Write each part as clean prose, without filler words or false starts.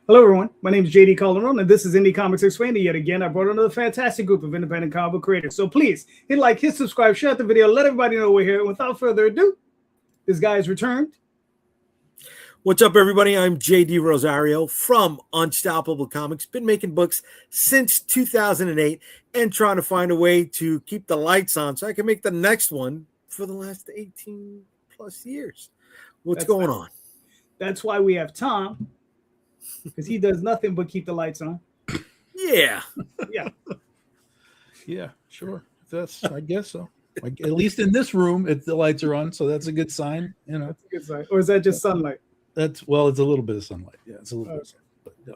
Hello, everyone. My name is JD Calderon, and this is Indie Comics Explained. Yet again, I brought another fantastic group of independent comic book creators. So please hit like, hit subscribe, share the video, let everybody know we're here. And without further ado, this guy has returned. What's up, everybody? I'm Dee Rosario from Unstoppable Comics. Been making books since 2008 and trying to find a way to keep the lights on so I can make the next one for the last 18 plus years. What's going on? That's why we have Tom, because he does nothing but keep the lights on. Yeah. Yeah. Yeah, sure. I guess so. Like, at least in this room, the lights are on, so that's a good sign. You know, That's a good sign. Or is that just sunlight? it's a little bit of sunlight. Yeah, it's a little bit of sunlight. But no,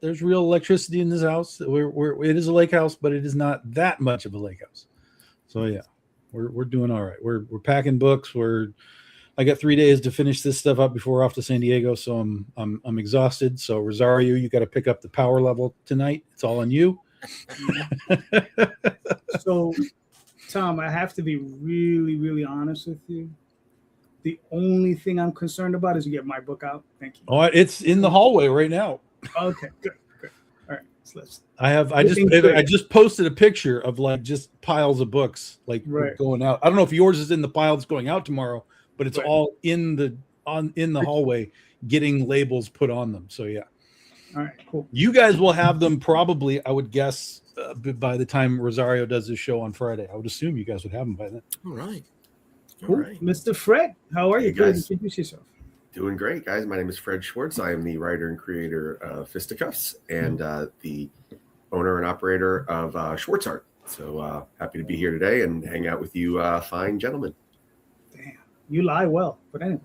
there's real electricity in this house. It is a lake house, but it is not that much of a lake house. So yeah, we're doing all right. We're packing books. I got 3 days to finish this stuff up before we're off to San Diego, so I'm exhausted. So Rosario, you got to pick up the power level tonight. It's all on you. So, Tom, I have to be really, really honest with you. The only thing I'm concerned about is you get my book out. Thank you. Oh, it's in the hallway right now. Okay, good. All right, so let's. I just posted a picture of like just piles of books going out. I don't know if yours is in the pile that's going out tomorrow, but it's all in the hallway getting labels put on them. So yeah. All right, cool. You guys will have them probably, I would guess, by the time Rosario does his show on Friday. I would assume you guys would have them by then. All right. Cool. Right. Mr. Fred, how are you? Guys. Introduce yourself. Doing great, guys. My name is Fred Schwartz. I am the writer and creator of Fisticuffs and the owner and operator of Schwartz Art. So happy to be here today and hang out with you fine gentlemen. Damn, you lie well, but anyway.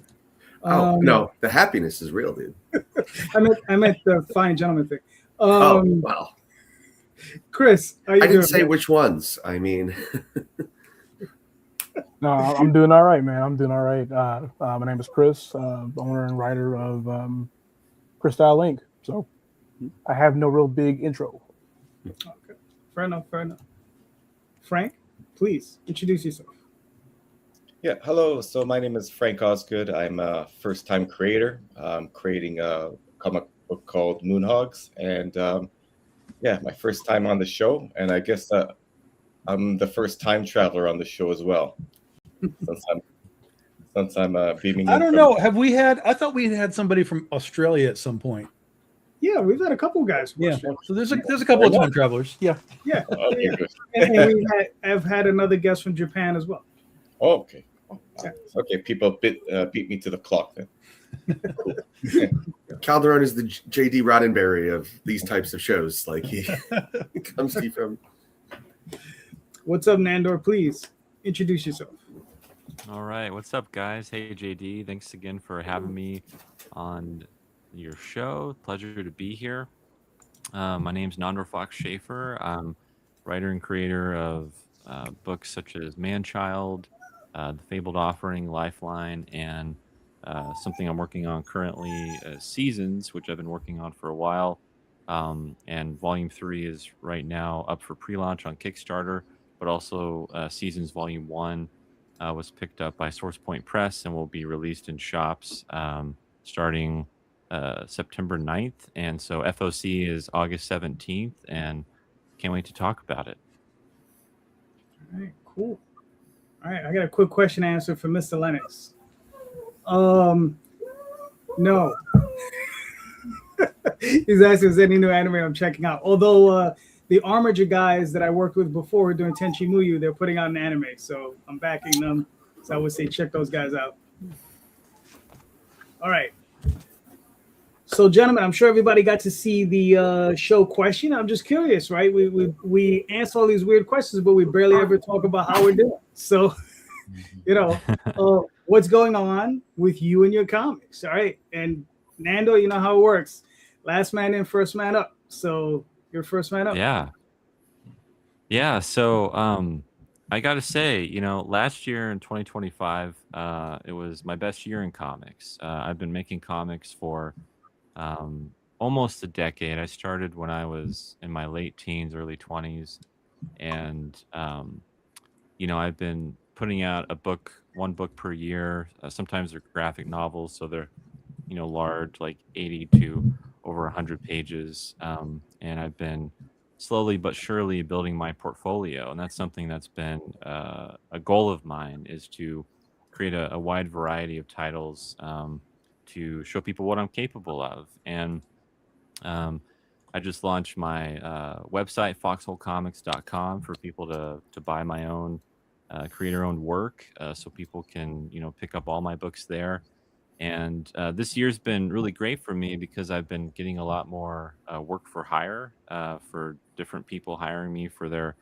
No, the happiness is real, dude. I meant the fine gentleman thing. Wow. Chris, how you I didn't doing, say man? which ones. I mean, No, I'm doing all right, man. I'm doing all right. My name is Chris, owner and writer of Crystal Inc. So I have no real big intro. Okay. Fair enough. Frank, please introduce yourself. Yeah, hello. So my name is Frank Osgood. I'm a first-time creator. I'm creating a comic book called Moonhogs, and my first time on the show. And I guess I'm the first time traveler on the show as well. since I'm beaming. I don't know. Have we had? I thought we had somebody from Australia at some point. Yeah, we've had a couple guys. Yeah. So there's a couple of time travelers. Yeah. Yeah. Okay, good. And I've had another guest from Japan as well. Oh, okay. Yeah. Okay, people beat me to the clock then. Cool. Calderon is the J.D. Roddenberry of these types of shows. Like he comes to you from. What's up, Nandor? Please introduce yourself. All right. What's up, guys? Hey, JD. Thanks again for having me on your show. Pleasure to be here. My name's Nandor Fox Shaffer. I'm writer and creator of books such as Man-Child, The Fabled Offering, Lifeline, and something I'm working on currently, Seasons, which I've been working on for a while. And Volume 3 is right now up for pre-launch on Kickstarter, but also Seasons Volume 1 was picked up by Source Point Press and will be released in shops starting September 9th. And so FOC is August 17th, and can't wait to talk about it. All right, cool. All right, I got a quick question answer for Mr. Lennox. No. He's asking if there's any new anime I'm checking out. Although the Armager guys that I worked with before were doing Tenchi Muyo, they're putting out an anime, so I'm backing them. So I would say check those guys out. All right. So, gentlemen, I'm sure everybody got to see the show question. I'm just curious, right? We answer all these weird questions, but we barely ever talk about how we're doing. So, what's going on with you and your comics? All right. And Nando, you know how it works. Last man in, first man up. So you're first man up. Yeah. So I got to say, last year in 2025, it was my best year in comics. I've been making comics for almost a decade. I started when I was in my late teens, early 20s. And, I've been putting out one book per year. Sometimes they're graphic novels, so they're, large, like 80 to over 100 pages, and I've been slowly but surely building my portfolio, and that's something that's been a goal of mine, is to create a wide variety of titles, to show people what I'm capable of. And um, I just launched my website, foxholecomics.com, for people to buy my own creator-owned work, so people can pick up all my books there. And this year's been really great for me because I've been getting a lot more work for hire, for different people hiring me for their,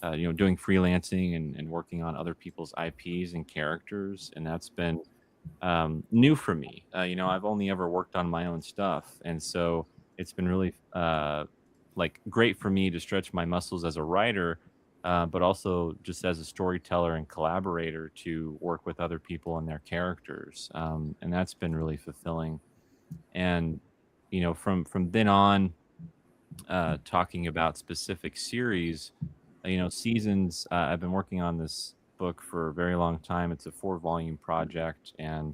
doing freelancing and working on other people's IPs and characters. And that's been new for me. I've only ever worked on my own stuff. And so it's been really like great for me to stretch my muscles as a writer, but also just as a storyteller and collaborator to work with other people and their characters. And that's been really fulfilling. And, from then on, talking about specific series, seasons, I've been working on this book for a very long time. It's a 4-volume project. And,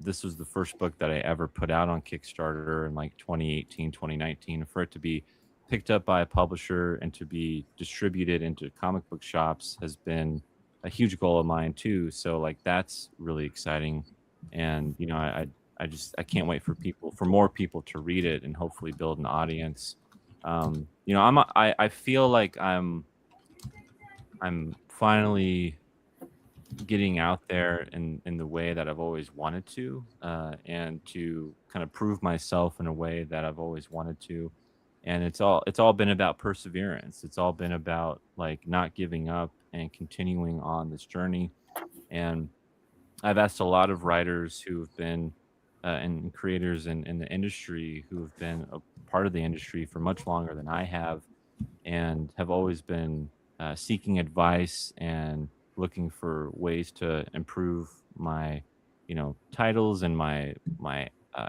this was the first book that I ever put out on Kickstarter in like 2018, 2019. For it to be picked up by a publisher and to be distributed into comic book shops has been a huge goal of mine too. So like, that's really exciting. And, I can't wait for more people to read it and hopefully build an audience. I feel like I'm finally getting out there in the way that I've always wanted to, and to kind of prove myself in a way that I've always wanted to. And it's all been about perseverance. It's all been about like not giving up and continuing on this journey. And I've asked a lot of writers who have been and creators in the industry who have been a part of the industry for much longer than I have, and have always been seeking advice and looking for ways to improve my titles and my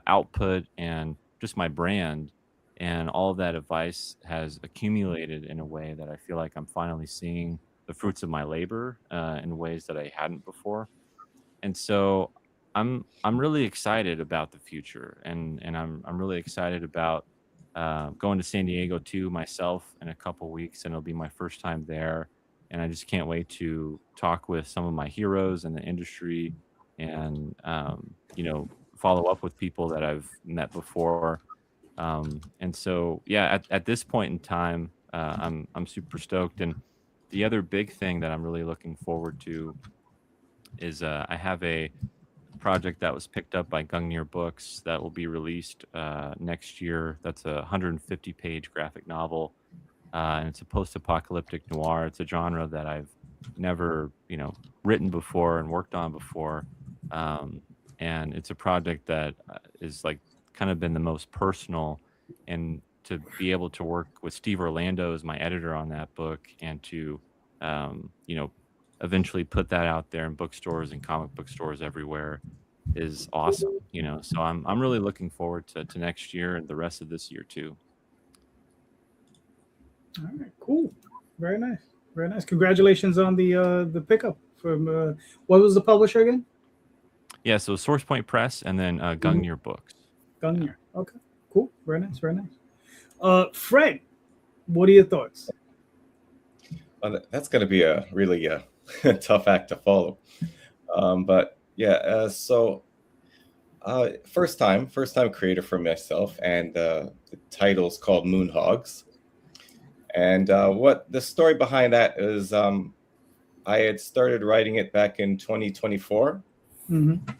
output and just my brand. And all of that advice has accumulated in a way that I feel like I'm finally seeing the fruits of my labor in ways that I hadn't before. And so I'm really excited about the future, and I'm really excited about going to San Diego too myself in a couple weeks, and it'll be my first time there. And I just can't wait to talk with some of my heroes in the industry, and follow up with people that I've met before. And so, yeah, at this point in time, I'm super stoked. And the other big thing that I'm really looking forward to is I have a project that was picked up by Gungnir Books that will be released next year. That's a 150-page graphic novel, and it's a post-apocalyptic noir. It's a genre that I've never, written before and worked on before, and it's a project that is like kind of been the most personal. And to be able to work with Steve Orlando as my editor on that book, and to eventually put that out there in bookstores and comic book stores everywhere is awesome. So I'm really looking forward to next year and the rest of this year too. All right, cool. Very nice. Very nice. Congratulations on the pickup from what was the publisher again? Yeah, so Source Point Press, and then Gungnir Books. Gungnir. Okay, cool. Very nice. Very nice. Fred, what are your thoughts? That's going to be a really tough act to follow. But yeah, so first time creator for myself, and the title's called Moonhogs. And what the story behind that is, I had started writing it back in 2024. Mm-hmm.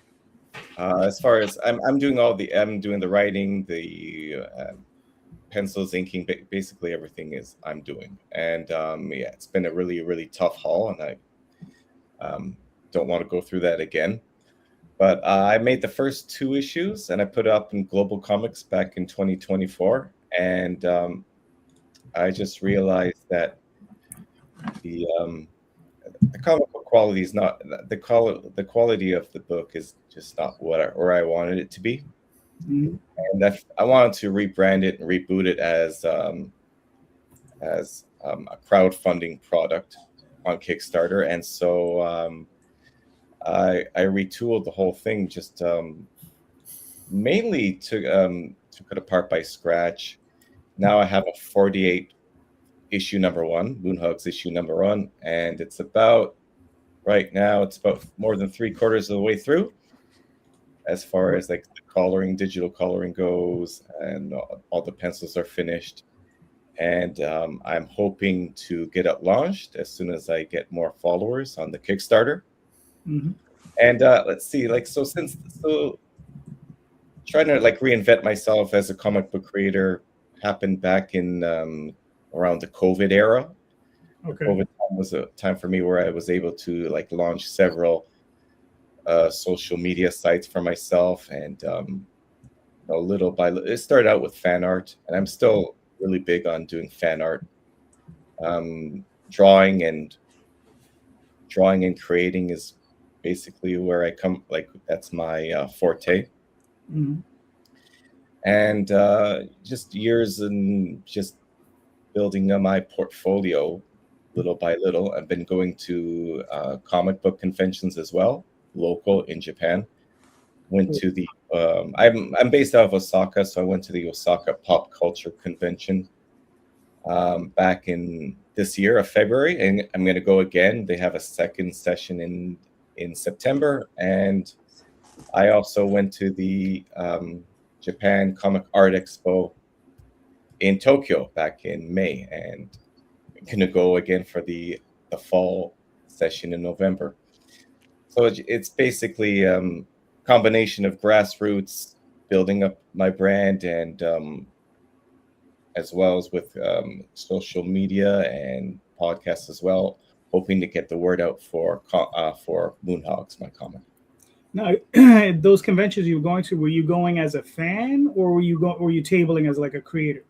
As far as I'm doing the writing, the pencils, inking, basically everything is I'm doing. And yeah, it's been a really, really tough haul, and I don't want to go through that again. But I made the first 2 issues, and I put it up in Global Comics back in 2024. And I just realized that the comic book quality is not the quality of the book is just not where I wanted it to be. Mm-hmm. And I wanted to rebrand it and reboot it as a crowdfunding product on Kickstarter. And so I retooled the whole thing just mainly took it apart by scratch. Now I have a 48 issue #1, Moonhogs issue #1, and it's about right now it's about more than 3/4 of the way through, as far as like the coloring, digital coloring goes, and all the pencils are finished. And I'm hoping to get it launched as soon as I get more followers on the Kickstarter. Mhm. And let's see, like so trying to like reinvent myself as a comic book creator happened back in around the COVID era. Okay. COVID time was a time for me where I was able to like launch several social media sites for myself, and little by little, it started out with fan art, and I'm still really big on doing fan art. Drawing and creating is basically where I come, like that's my forte. Mhm. And just years and just building up my portfolio little by little. I've been going to comic book conventions as well, local in Japan. Went to the I'm based out of Osaka, so I went to the Osaka Pop Culture Convention back in this year of February, and I'm going to go again. They have a second session in September, and I also went to the Japan Comic Art Expo in Tokyo back in May, and I'm going to go again for the fall session in November. So it's basically combination of grassroots, building up my brand, and as well as with social media and podcasts as well, hoping to get the word out for Moonhogs, my comic. Now, those conventions you were going to, were you going as a fan, or were you tabling as like a creator?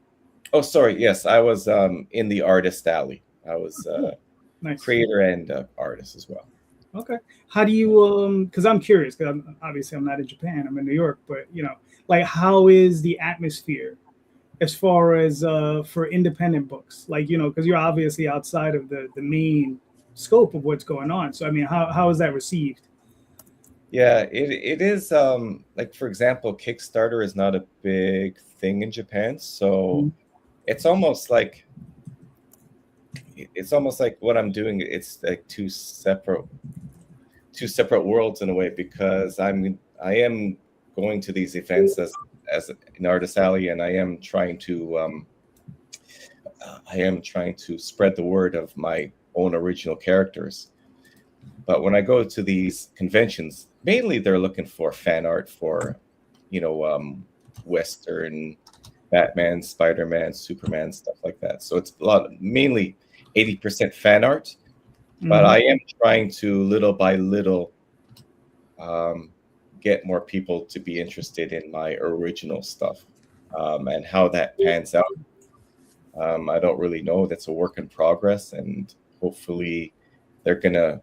Oh, sorry. Yes, I was in the artist alley. I was Nice. creator and artist as well. Okay. How do you because I'm curious, because I'm not in Japan, I'm in New York, but like how is the atmosphere as far as for independent books? Like, because you're obviously outside of the main scope of what's going on. So I mean, how is that received? Yeah, it is like, for example, Kickstarter is not a big thing in Japan, so it's almost like what I'm doing. It's like two separate worlds in a way, because I am going to these events as an artist alley, and I am trying to spread the word of my own original characters. But when I go to these conventions, mainly they're looking for fan art for, Western, Batman, Spider-Man, Superman, stuff like that. So it's mainly 80% fan art. But I am trying to little by little get more people to be interested in my original stuff, and how that pans out. I don't really know. That's a work in progress, and hopefully they're gonna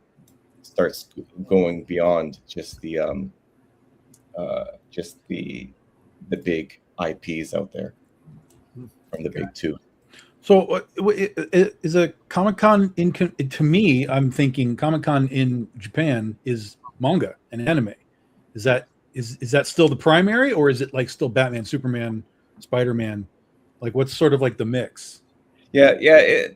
start going beyond just the big IPs out there from the big two. So is a Comic-Con to me, I'm thinking Comic-Con in Japan is manga and anime. Is that still the primary, or is it like still Batman, Superman, Spider-Man? Like, what's sort of like the mix? Yeah.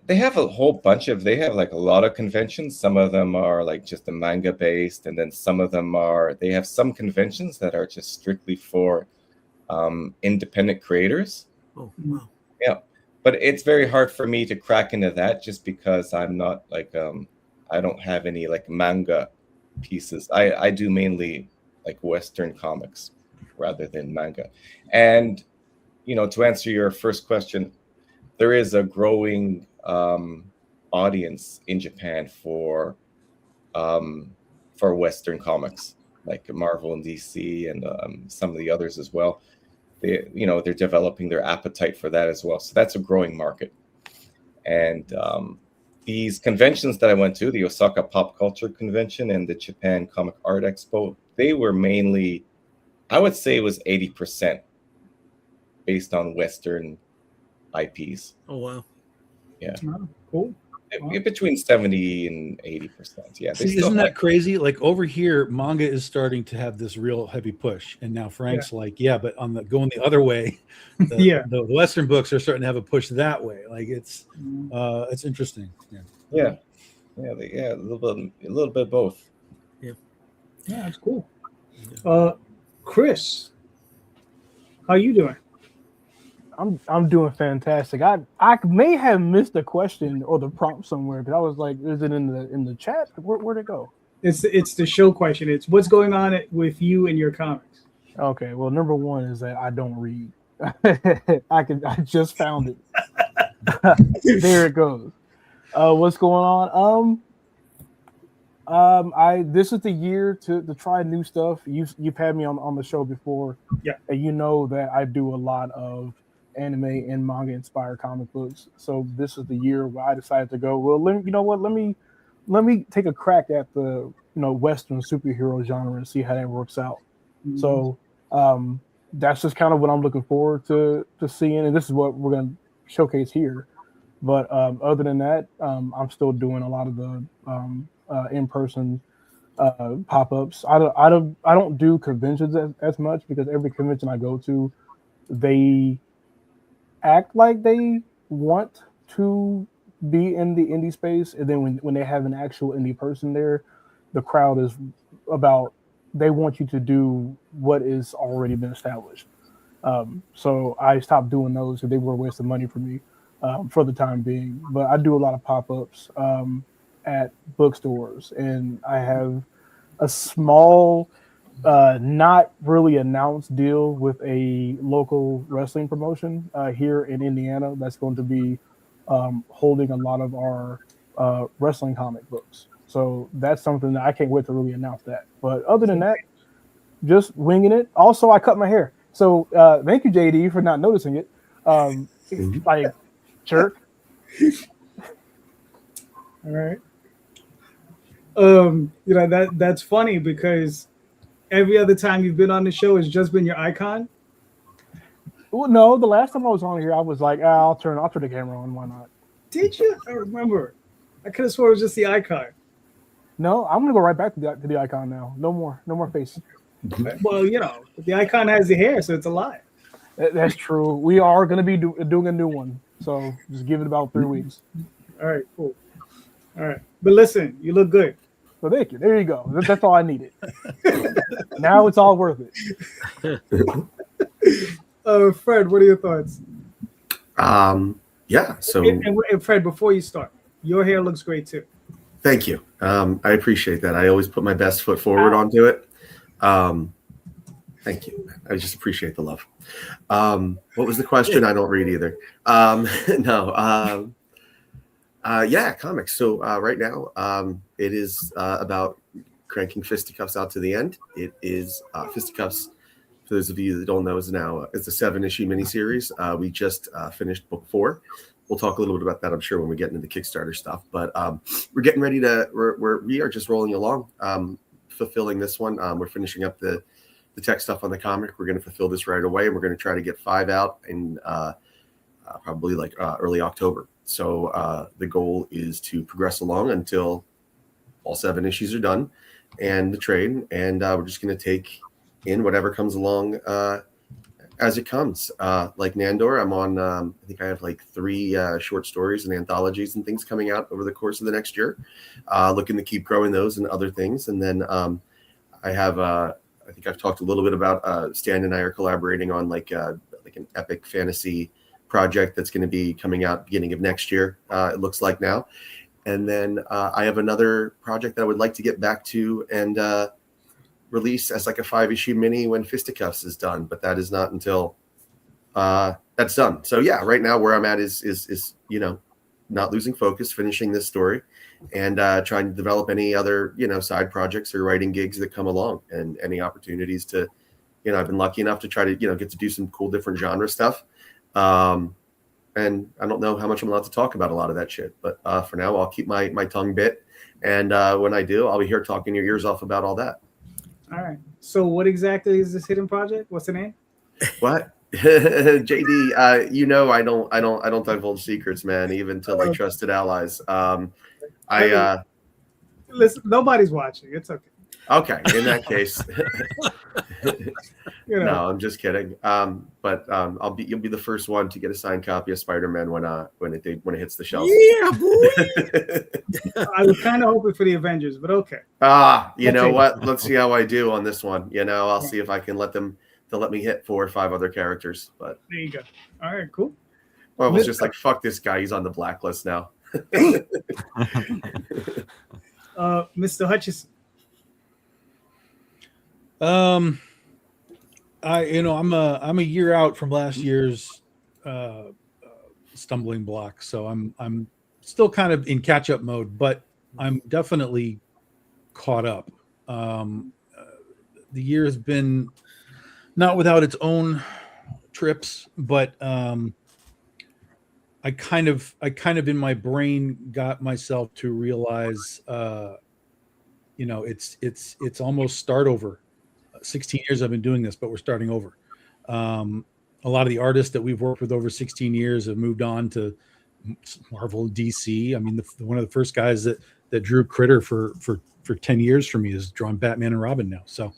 They have a whole bunch of. They have like a lot of conventions. Some of them are like just a manga based, and then some of them are. They have some conventions that are just strictly for independent creators. Oh, wow. Yeah, but it's very hard for me to crack into that, just because I'm not like I don't have any like manga pieces. I do mainly like Western comics rather than manga. And to answer your first question, there is a growing audience in Japan for Western comics, like Marvel and DC, and some of the others as well. They're developing their appetite for that as well. So that's a growing market. And these conventions that I went to, the Osaka Pop Culture Convention and the Japan Comic Art Expo, they were mainly, I would say it was 80% based on Western IPs. Oh, wow. Yeah. Oh, cool. between 70 and 80%. Yeah. See, isn't that crazy? Like over here, manga is starting to have this real heavy push, and now Frank's like, yeah, but on the going the other way, the Western books are starting to have a push that way. Like it's interesting. Yeah, a little bit both. Yeah, that's cool. Chris, how you doing? I'm doing fantastic. I may have missed the question or the prompt somewhere, but I was like, is it in the chat? Where'd it go? It's the show question. It's what's going on with you and your comics. Okay, well, number one is that I don't read. I just found it. There it goes. What's going on? This is the year to try new stuff. You've had me on the show before, and you know that I do a lot of anime and manga inspired comic books. So this is the year where I decided to go, well, let me take a crack at the Western superhero genre and see how that works out. Mm-hmm. So that's just kind of what I'm looking forward to seeing, and this is what we're going to showcase here. But other than that, I'm still doing a lot of the in-person pop-ups. I don't do conventions as much, because every convention I go to, they act like they want to be in the indie space, and then when they have an actual indie person there, the crowd is about, they want you to do what is already been established. So I stopped doing those because they were a waste of money for me for the time being. But I do a lot of pop-ups at bookstores, and I have a small not really announced deal with a local wrestling promotion here in Indiana that's going to be holding a lot of our wrestling comic books. So that's something that I can't wait to really announce that. But other than that, just winging it. Also, I cut my hair. So thank you, JD, for not noticing it. Like, jerk. All right. That's funny, because every other time you've been on the show has just been your icon. Well, no, the last time I was on here, I was like, I'll turn the camera on. Why not? Did you? I remember. I could have swore it was just the icon. No, I'm gonna go right back to the icon now. No more face. Well, the icon has the hair, so it's a lie. That's true. We are gonna be doing a new one, so just give it about 3 weeks. All right, cool. All right, but listen, you look good. So thank you. There you go. That's all I needed. Now it's all worth it. Fred, what are your thoughts? Yeah. So, and Fred, before you start, your hair looks great too. Thank you. I appreciate that. I always put my best foot forward onto it. Thank you. I just appreciate the love. What was the question? I don't read either. No. Yeah, comics. So right now, it is about cranking Fisticuffs out to the end. It is Fisticuffs, for those of you that don't know, is now it's a 7-issue miniseries. We just finished book 4. We'll talk a little bit about that, I'm sure, when we get into the Kickstarter stuff. But we're getting ready we are just rolling along, fulfilling this one. We're finishing up the tech stuff on the comic. We're going to fulfill this right away, and we're going to try to get 5 out in probably like early October. So the goal is to progress along until all 7 issues are done and the trade, and we're just going to take in whatever comes along as it comes. Like Nandor, I'm on, I think I have like 3 short stories and anthologies and things coming out over the course of the next year. Looking to keep growing those and other things. And then I have, I think I've talked a little bit about Stan and I are collaborating on like an epic fantasy project that's going to be coming out beginning of next year, it looks like now. And then I have another project that I would like to get back to and release as like a 5-issue mini when Fisticuffs is done, but that is not until that's done. So yeah, right now where I'm at is not losing focus, finishing this story, and trying to develop any other side projects or writing gigs that come along, and any opportunities to I've been lucky enough to try to get to do some cool different genre stuff. And I don't know how much I'm allowed to talk about a lot of that shit, but for now I'll keep my tongue bit, and when I do, I'll be here talking your ears off about all that. All right. So what exactly is this hidden project? What's the name? What? JD, I don't divulge secrets, man, even to like trusted allies. Listen, nobody's watching. It's okay. Okay, in that case, You know. no, I'm just kidding. But you'll be the first one to get a signed copy of Spider-Man when it hits the shelves. Yeah, boy. I was kind of hoping for the Avengers, but okay. You know what? Let's see how I do on this one. I'll see if I can let me hit 4 or 5 other characters. But there you go. All right, cool. Well, it was just like, fuck this guy. He's on the blacklist now. Mr. Hutchison. I'm a year out from last year's stumbling block, so I'm still kind of in catch up mode, but I'm definitely caught up. The year has been not without its own trips, but I kind of in my brain got myself to realize, it's almost start over. 16 years I've been doing this, but we're starting over. A lot of the artists that we've worked with over 16 years have moved on to Marvel, DC. I mean, one of the first guys that drew Critter for 10 years for me is drawn Batman and Robin now. So,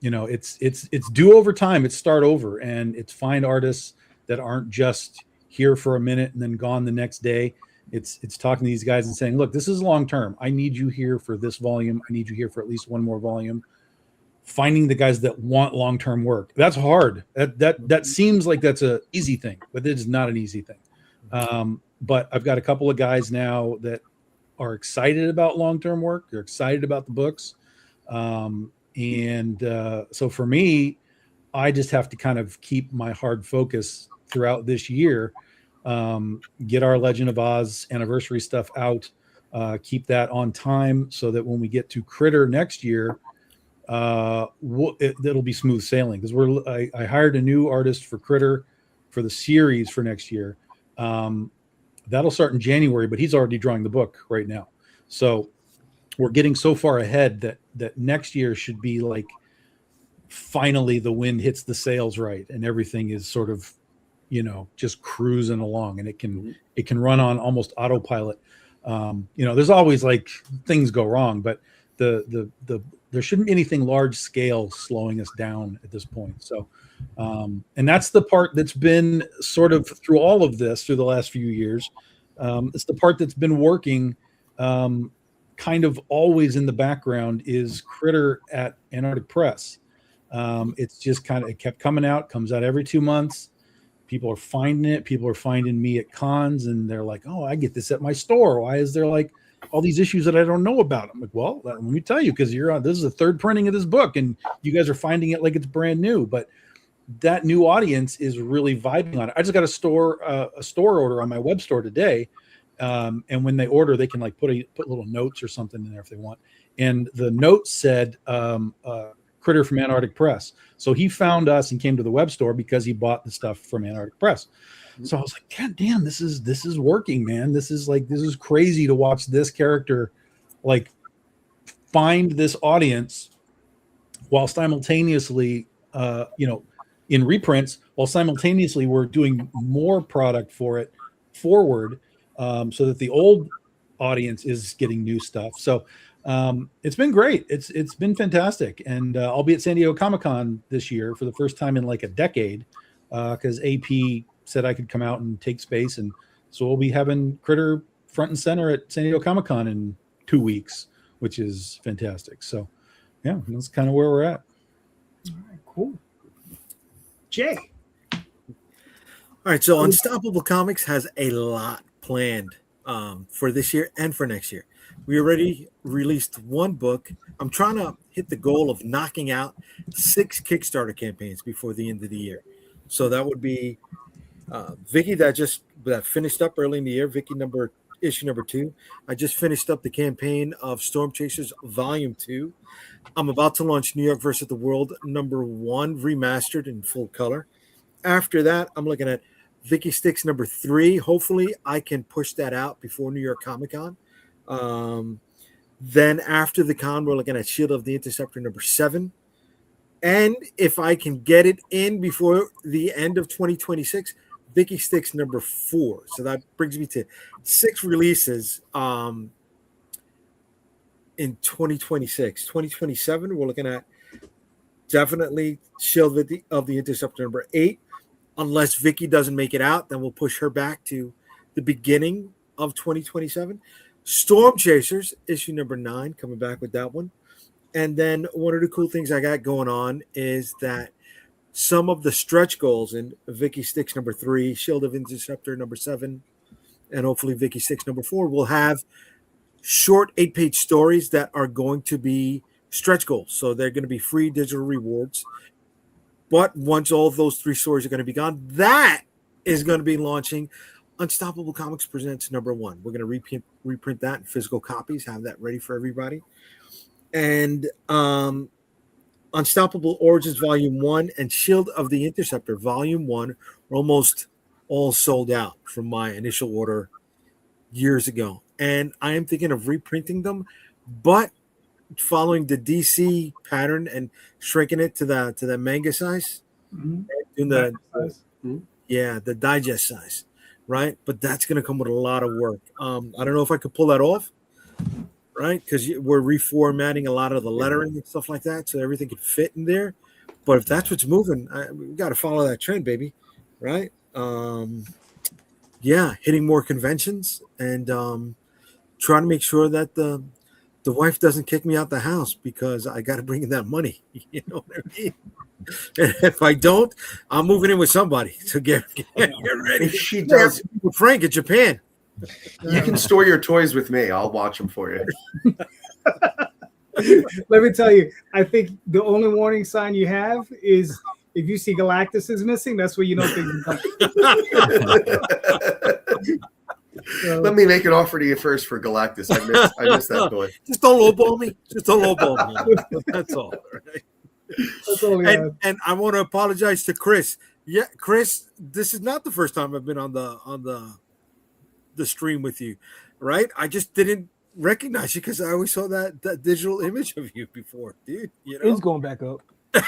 it's do over time. It's start over, and it's find artists that aren't just here for a minute and then gone the next day. It's talking to these guys and saying, look, this is long term. I need you here for this volume. I need you here for at least one more volume. Finding the guys that want long-term work. That's hard. That seems like that's an easy thing, but it is not an easy thing. But I've got a couple of guys now that are excited about long-term work. They're excited about the books. So for me, I just have to kind of keep my hard focus throughout this year, get our Legend of Oz anniversary stuff out, keep that on time so that when we get to Critter next year, it'll be smooth sailing, because I hired a new artist for Critter for the series for next year. That'll start in January, but he's already drawing the book right now. So we're getting so far ahead that next year should be like finally the wind hits the sails right and everything is sort of, just cruising along, and it can run on almost autopilot. There's always like things go wrong, but there shouldn't be anything large scale slowing us down at this point. So, and that's the part that's been sort of through all of this through the last few years. It's the part that's been working kind of always in the background is Critter at Antarctic Press. It's just it kept coming out, comes out every 2 months. People are finding it. People are finding me at cons, and they're like, oh, I get this at my store. Why is there like all these issues that I don't know about? I'm like, well, let me tell you, because this is the third printing of this book, and you guys are finding it like it's brand new. But that new audience is really vibing on it. I just got a store order on my web store today, and when they order, they can like put little notes or something in there if they want. And the note said Critter from Antarctic Press. So he found us and came to the web store because he bought the stuff from Antarctic Press. So I was like, God damn, this is working, man. This is crazy to watch this character like find this audience while simultaneously, in reprints, while simultaneously we're doing more product for it forward, so that the old audience is getting new stuff. So it's been great. It's been fantastic. And I'll be at San Diego Comic-Con this year for the first time in like a decade, because AP said I could come out and take space, and so we'll be having Critter front and center at San Diego Comic-Con in 2 weeks, which is fantastic. So yeah, that's kind of where we're at. All right, cool. Jay. All right, so Unstoppable Comics has a lot planned for this year and for next year. We already released one book. I'm trying to hit the goal of knocking out 6 Kickstarter campaigns before the end of the year. So that would be Vicky that finished up early in the year. Vicky issue number 2. I just finished up the campaign of Storm Chasers Volume 2. I'm about to launch New York versus the World number 1 remastered in full color. After that, I'm looking at Vicky Sticks number 3. Hopefully, I can push that out before New York Comic Con. Then after the con, we're looking at Shield of the Interceptor number 7. And if I can get it in before the end of 2026, Vicky Sticks number 4. So that brings me to 6 releases in 2026. 2027, we're looking at definitely Shield of the Interceptor number 8. Unless Vicky doesn't make it out, then we'll push her back to the beginning of 2027. Storm Chasers, issue number 9, coming back with that one. And then one of the cool things I got going on is that some of the stretch goals in Vicky Sticks number 3, Shield of Interceptor number 7, and hopefully Vicky Sticks number 4 will have short 8-page stories that are going to be stretch goals. So they're going to be free digital rewards. But once all of those 3 stories are going to be gone, that is going to be launching Unstoppable Comics Presents number 1. We're going to reprint that in physical copies, have that ready for everybody. And Unstoppable Origins Volume 1 and Shield of the Interceptor Volume 1 are almost all sold out from my initial order years ago. And I am thinking of reprinting them, but following the DC pattern and shrinking it to the manga size. Mhm. Doing the digest size, right? But that's going to come with a lot of work. I don't know if I could pull that off. Right, because we're reformatting a lot of the lettering and stuff like that, so everything can fit in there. But if that's what's moving, we got to follow that trend, baby. Right? Hitting more conventions and trying to make sure that the wife doesn't kick me out the house because I got to bring in that money. You know what I mean? And if I don't, I'm moving in with somebody. So get ready. If she does, with Frank at Japan. You can store your toys with me. I'll watch them for you. Let me tell you, I think the only warning sign you have is if you see Galactus is missing, that's where you know things are coming. Let me make an offer to you first for Galactus. I missed that toy. Just don't lowball me. Just don't lowball me. That's all. Right? That's all And I want to apologize to Chris. Yeah, Chris, this is not the first time I've been on the stream with you, right? I just didn't recognize you because I always saw that digital image of you before, dude. You know? It's going back up. It's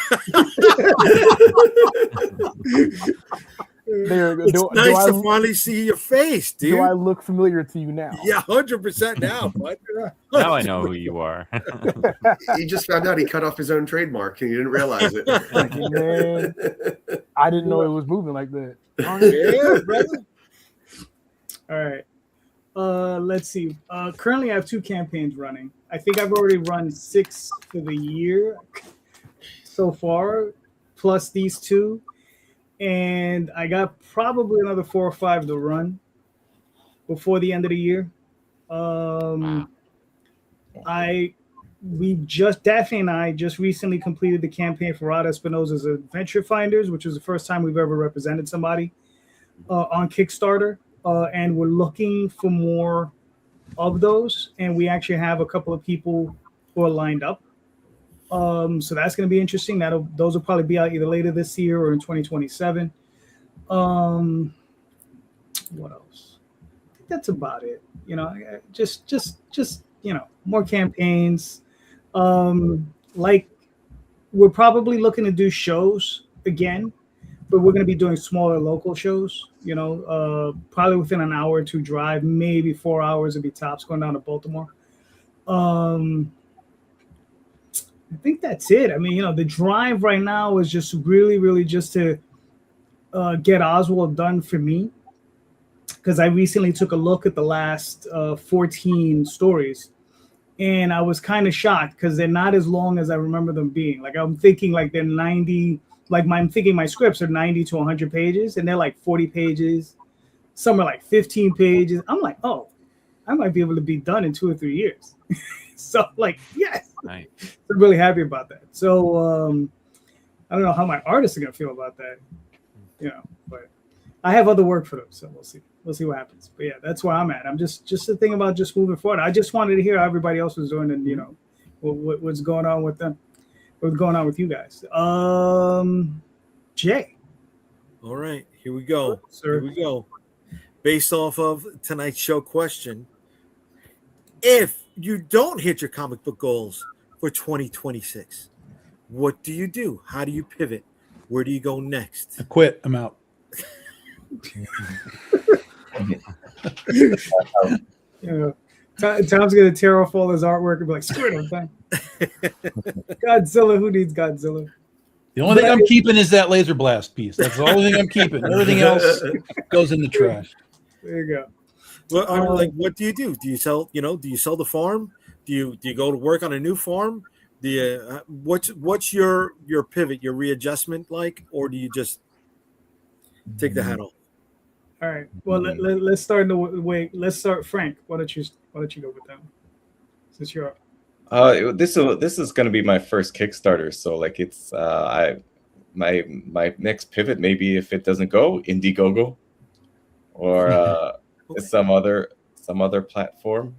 nice to finally see your face, dude. Do I look familiar to you now? Yeah, 100% now, bud. Now I know who you are. He just found out he cut off his own trademark and he didn't realize it. Man, I didn't know it was moving like that. Yeah, brother. All right. Let's see. Currently, I have 2 campaigns running. I think I've already run 6 for the year so far, plus these 2. And I got probably another 4 or 5 to run before the end of the year. Daphne and I just recently completed the campaign for Rod Espinosa's Adventure Finders, which was the first time we've ever represented somebody on Kickstarter. And we're looking for more of those. And we actually have a couple of people who are lined up. So that's going to be interesting. Those will probably be out either later this year or in 2027. What else? I think that's about it. You know, just more campaigns. Like we're probably looking to do shows again, but we're going to be doing smaller local shows. You know, probably within an hour or 2 drive, maybe 4 hours would be tops going down to Baltimore. I think that's it. I mean, the drive right now is just really, really just to get Oswald done for me. Because I recently took a look at the last 14 stories. And I was kind of shocked because they're not as long as I remember them being. Like, I'm thinking like they're 90, I'm thinking my scripts are 90 to 100 pages. And they're like 40 pages. Some are like 15 pages. I'm like, oh, I might be able to be done in 2 or 3 years. So, yes. Right. I'm really happy about that. So I don't know how my artists are gonna feel about that, but I have other work for them, so we'll see what happens. But yeah, that's where I'm at. I'm just the thing about just moving forward. I just wanted to hear how everybody else was doing and what's going on with them, what's going on with you guys. Jay. All right, here we go. Sir. Here we go. Based off of tonight's show question, if you don't hit your comic book goals for 2026, What do you do? How do you pivot? Where do you go next? I quit. I'm out. Yeah. Tom's gonna tear off all his artwork and be like, screw it, I'm done. Godzilla, who needs Godzilla? The only thing I'm keeping is that laser blast piece. That's the only thing I'm keeping. Everything else goes in the trash. There you go. Well, I mean, like, what do you do? Do you sell? Do you sell the farm? Do you go to work on a new farm? Do you, what's your pivot, your readjustment like, or do you just take the hat off? All right. Well, let's start in the way. Let's start, Frank. Why don't you go with that? Since you're up. This is going to be my first Kickstarter, so like it's my next pivot, maybe if it doesn't go, Indiegogo or Okay. some other platform.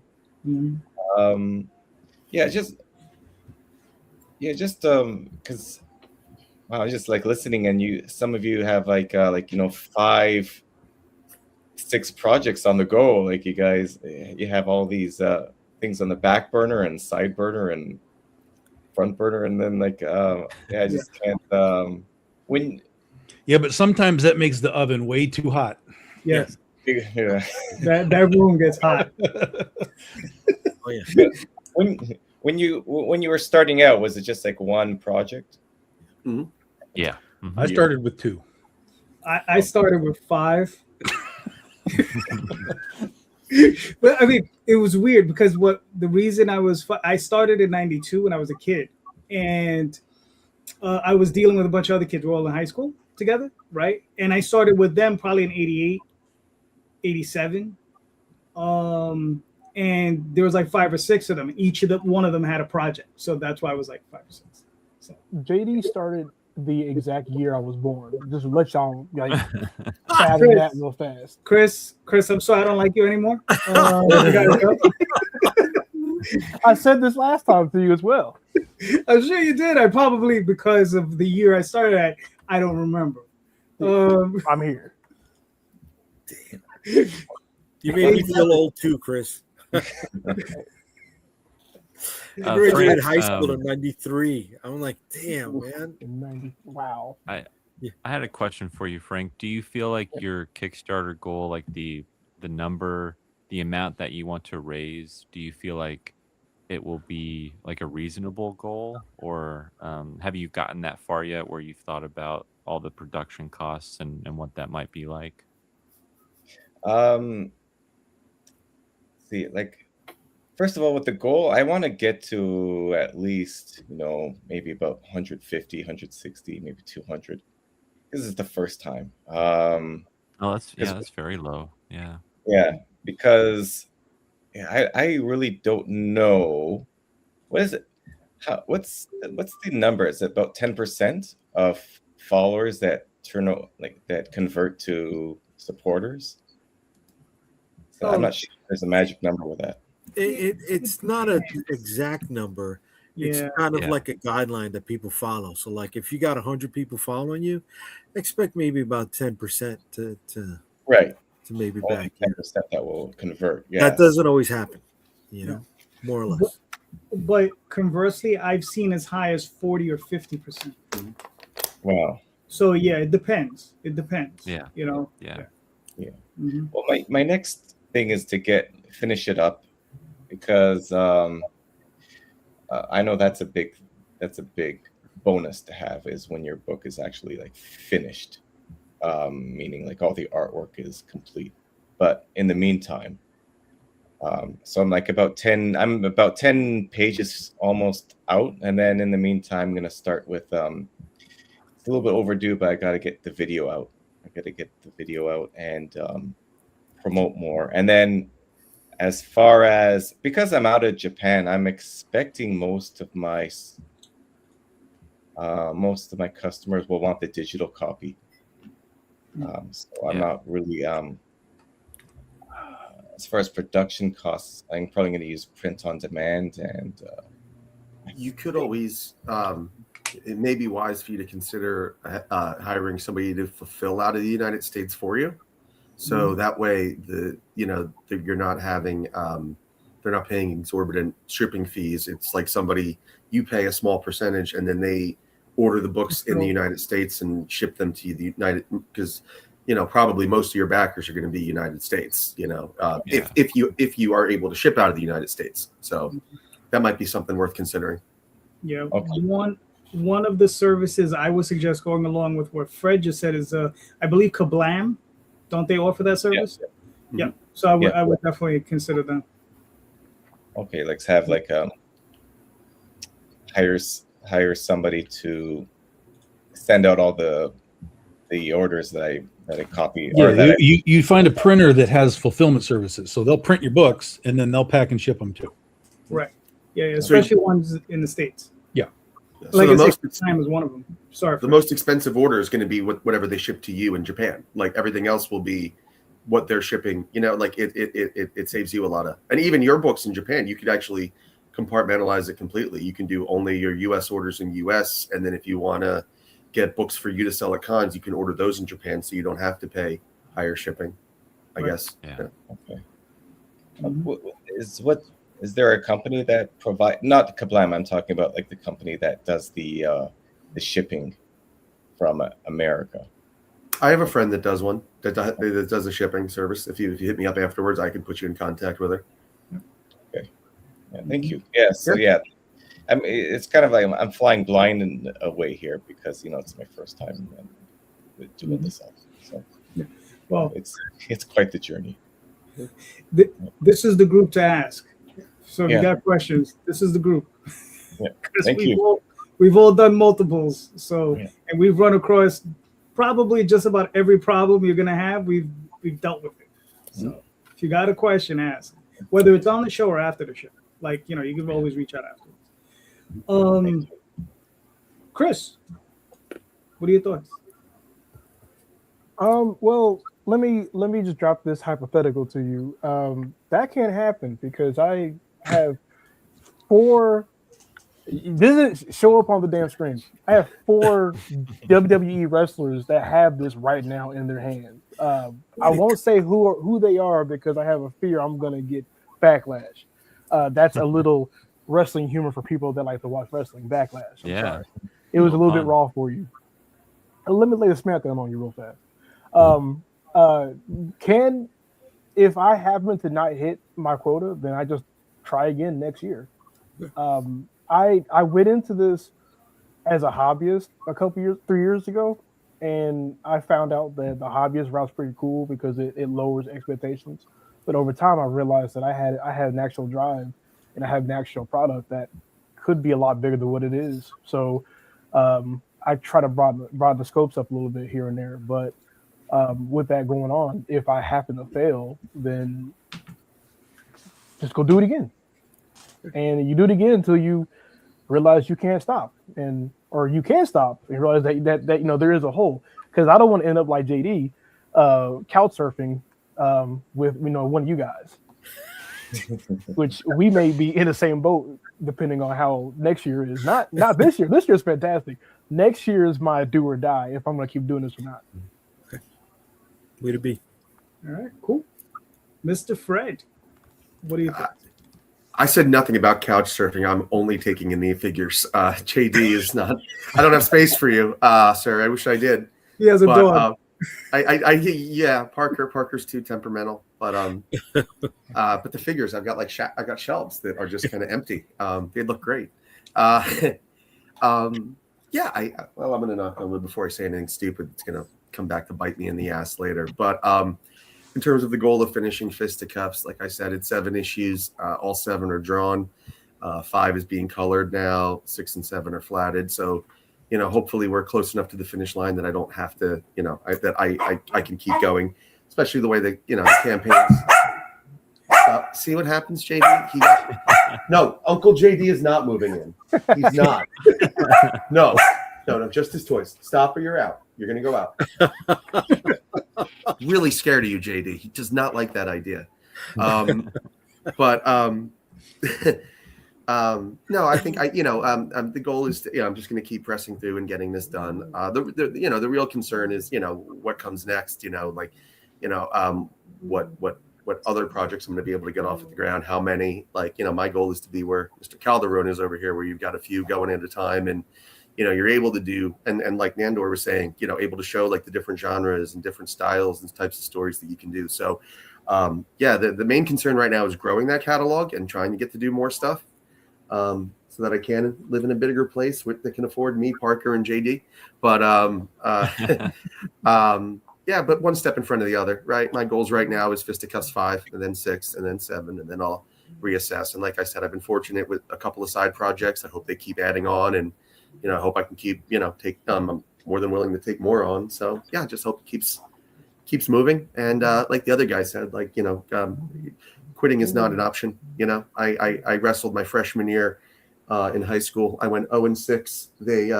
Mm-hmm. Just because I was just like listening, and some of you have like 5-6 projects on the go. Like you guys, you have all these things on the back burner and side burner and front burner, and then I just can't when. Yeah, but sometimes that makes the oven way too hot. Yes. Yeah. That room gets hot. Oh yeah. When you were starting out, was it just like one project? Mm-hmm. Yeah. Mm-hmm. I started with 2. I started with 5. But I mean, it was weird because the reason I started in 92 when I was a kid, and I was dealing with a bunch of other kids. We're all in high school together, right? And I started with them probably in 88, 87. And there was like 5 or 6 of them. One of them had a project, so that's why I was like 5 or 6. So JD started the exact year I was born. Just let y'all fathom that real fast. Chris, I'm sorry I don't like you anymore. You gotta go. I said this last time to you as well. I'm sure you did. I probably, because of the year I started at, I don't remember. I'm here. You made me feel old too, Chris. I graduated high school in 93. I'm like, damn, man. 90. Wow. I had a question for you, Frank. Do you feel like your Kickstarter goal, like the number, the amount that you want to raise, do you feel like it will be like a reasonable goal, or have you gotten that far yet where you've thought about all the production costs and what that might be like? See, like, first of all, with the goal, I want to get to at least, maybe about 150, 160, maybe 200. This is the first time. That's very low. Yeah. Yeah, because I really don't know. What is it? What's the number? Is it about 10% of followers that that convert to supporters? So I'm not sure if there's a magic number with that. It's not an exact number. It's kind of like a guideline that people follow. So, like, if you got 100 people following you, expect maybe about 10% to maybe only back 10% that will convert. Yeah, that doesn't always happen, more or less. But conversely, I've seen as high as 40 or 50%. Wow. So yeah, it depends. Yeah. Yeah. Mm-hmm. Well, my next thing is to finish it up, because I know that's a big bonus to have, is when your book is actually like finished, meaning like all the artwork is complete. But in the meantime, so I'm about 10 pages almost out, and then in the meantime, I'm gonna start with it's a little bit overdue, but I got to get the video out. And promote more. And then, as far as, because I'm out of Japan, I'm expecting most of my customers will want the digital copy. So I'm not really as far as production costs, I'm probably going to use print on demand. And you could always it may be wise for you to consider hiring somebody to fulfill out of the United States for you. So that way, you're not having, they're not paying exorbitant shipping fees. It's like you pay a small percentage, and then they order the books in the United States and ship them to the United, because probably most of your backers are going to be United States. If you are able to ship out of the United States, so that might be something worth considering. Yeah, Okay. One of the services I would suggest going along with what Fred just said is, I believe Kablam. Don't they offer that service? Yeah. So I would definitely consider them. Okay, let's have like hire somebody to send out all the orders that I copy. Yeah, you find a printer that has fulfillment services, so they'll print your books and then they'll pack and ship them too. Right. Yeah, especially ones in the States. Yeah. So like the I most said, time is one of them. Sorry. the most expensive order is going to be whatever they ship to you in Japan. Like everything else will be what they're shipping. Like it saves you a lot of, and even your books in Japan, you could actually compartmentalize it completely. You can do only your U.S. orders in U.S., and then if you want to get books for you to sell at cons, you can order those in Japan, so you don't have to pay higher shipping, I guess. Yeah. Okay. Is there a company that provide, not Kablam, I'm talking about like the company that does the shipping from America? I have a friend that does one that does a shipping service. If you hit me up afterwards, I can put you in contact with her. Okay. Yeah, thank you. Yeah. So I mean, it's kind of like I'm flying blind in a way here because it's my first time doing this. So Well, it's quite the journey. This is the group to ask. So if you Yeah. got questions, this is the group. Yeah. 'Cause Thank you. We've all done multiples. So Yeah. and we've run across probably just about every problem you're gonna have. We've dealt with it. So if you got a question, ask. Whether it's on the show or after the show. Like, you can always reach out afterwards. Chris, what are your thoughts? Well, let me just drop this hypothetical to you. That can't happen because I have 4. It doesn't show up on the damn screen. I have 4 WWE wrestlers that have this right now in their hands. I won't say who they are because I have a fear I'm gonna get backlash. That's a little wrestling humor for people that like to watch wrestling. Backlash. I'm sorry. It was a little bit raw for you. Let me lay the SmackDown on you real fast. If I happen to not hit my quota, then I just try again next year. I went into this as a hobbyist 3 years ago, and I found out that the hobbyist route's pretty cool because it lowers expectations. But over time, I realized that I had an actual drive and I have an actual product that could be a lot bigger than what it is. So I try to broaden the scopes up a little bit here and there. But with that going on, if I happen to fail, then just go do it again. And you do it again until you realize you can't stop, or you can stop and realize that there is a hole. Because I don't want to end up like JD, couch surfing with one of you guys, which we may be in the same boat depending on how next year is. Not this year. This year's fantastic. Next year is my do or die if I'm going to keep doing this or not. Okay. Way to be. All right, cool. Mr. Fred, what do you think? I said nothing about couch surfing. I'm only taking in the figures. JD is not. I don't have space for you, sir. I wish I did. He has a dog. Parker's too temperamental, but the figures I've got I've got shelves that are just kind of empty. They look great. I'm gonna knock on wood before I say anything stupid. It's gonna come back to bite me in the ass later. But in terms of the goal of finishing Fisticuffs, like I said, it's 7 issues. All 7 are drawn. 5 is being colored now. 6 and 7 are flatted. So, hopefully we're close enough to the finish line that I don't have to, I can keep going, especially the way the campaigns. See what happens, JD? No, Uncle JD is not moving in. He's not. No, just his toys. Stop or you're out. You're going to go out. Really scared of you, JD. He does not like that idea. No, I think the goal is to, I'm just going to keep pressing through and getting this done. The real concern is, what comes next, what other projects I'm going to be able to get off of the ground, how many, my goal is to be where Mr. Calderon is over here, where you've got a few going at a time and, you're able to do, and like Nandor was saying, able to show like the different genres and different styles and types of stories that you can do. So the main concern right now is growing that catalog and trying to get to do more stuff, so that I can live in a bigger place that can afford me, Parker, and JD. But but one step in front of the other, right? My goals right now is Fisticuffs 5, and then 6, and then 7, and then I'll reassess. And like I said, I've been fortunate with a couple of side projects. I hope they keep adding on, and I hope I can keep I'm more than willing to take more on. So I just hope it keeps moving. And like the other guy said, like quitting is not an option. I wrestled my freshman year in high school. I went 0-6. They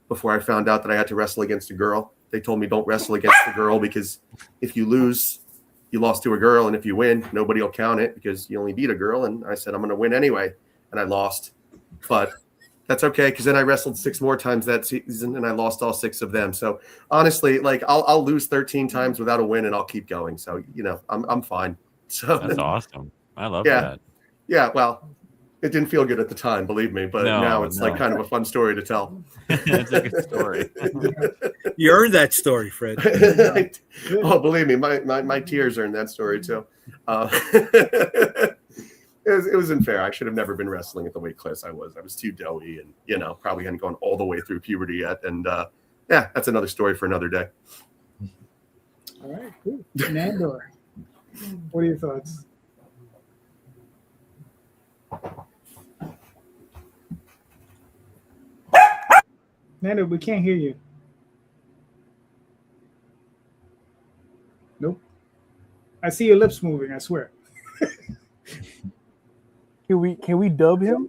before I found out that I had to wrestle against a girl. They told me don't wrestle against the girl, because if you lose, you lost to a girl, and if you win, nobody will count it because you only beat a girl. And I said I'm going to win anyway, and I lost, but that's okay, because then I wrestled 6 more times that season, and I lost all 6 of them. So honestly, like I'll lose 13 times without a win, and I'll keep going. So I'm fine. So that's awesome. I love that. Yeah, well, it didn't feel good at the time, believe me, but now it's like kind of a fun story to tell. It's a good story. You earned that story, Fred. Oh, believe me, my tears earned that story too. It was unfair. I should have never been wrestling at the weight class I was. I was too doughy, and probably hadn't gone all the way through puberty yet. And that's another story for another day. All right, cool. Nandor, what are your thoughts? Nandor, we can't hear you. Nope. I see your lips moving, I swear. Can we dub him?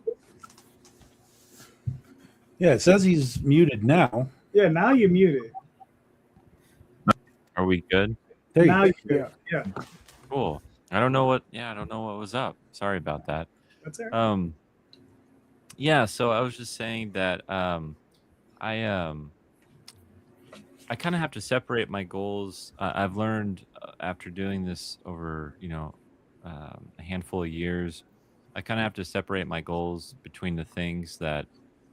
Yeah, it says he's muted now. Yeah, now you're muted. Are we good? There you Now go. you're yeah. Cool. I don't know what was up. Sorry about that. That's all right. So I was just saying that I kind of have to separate my goals. I've learned after doing this over, a handful of years, I kind of have to separate my goals between the things that,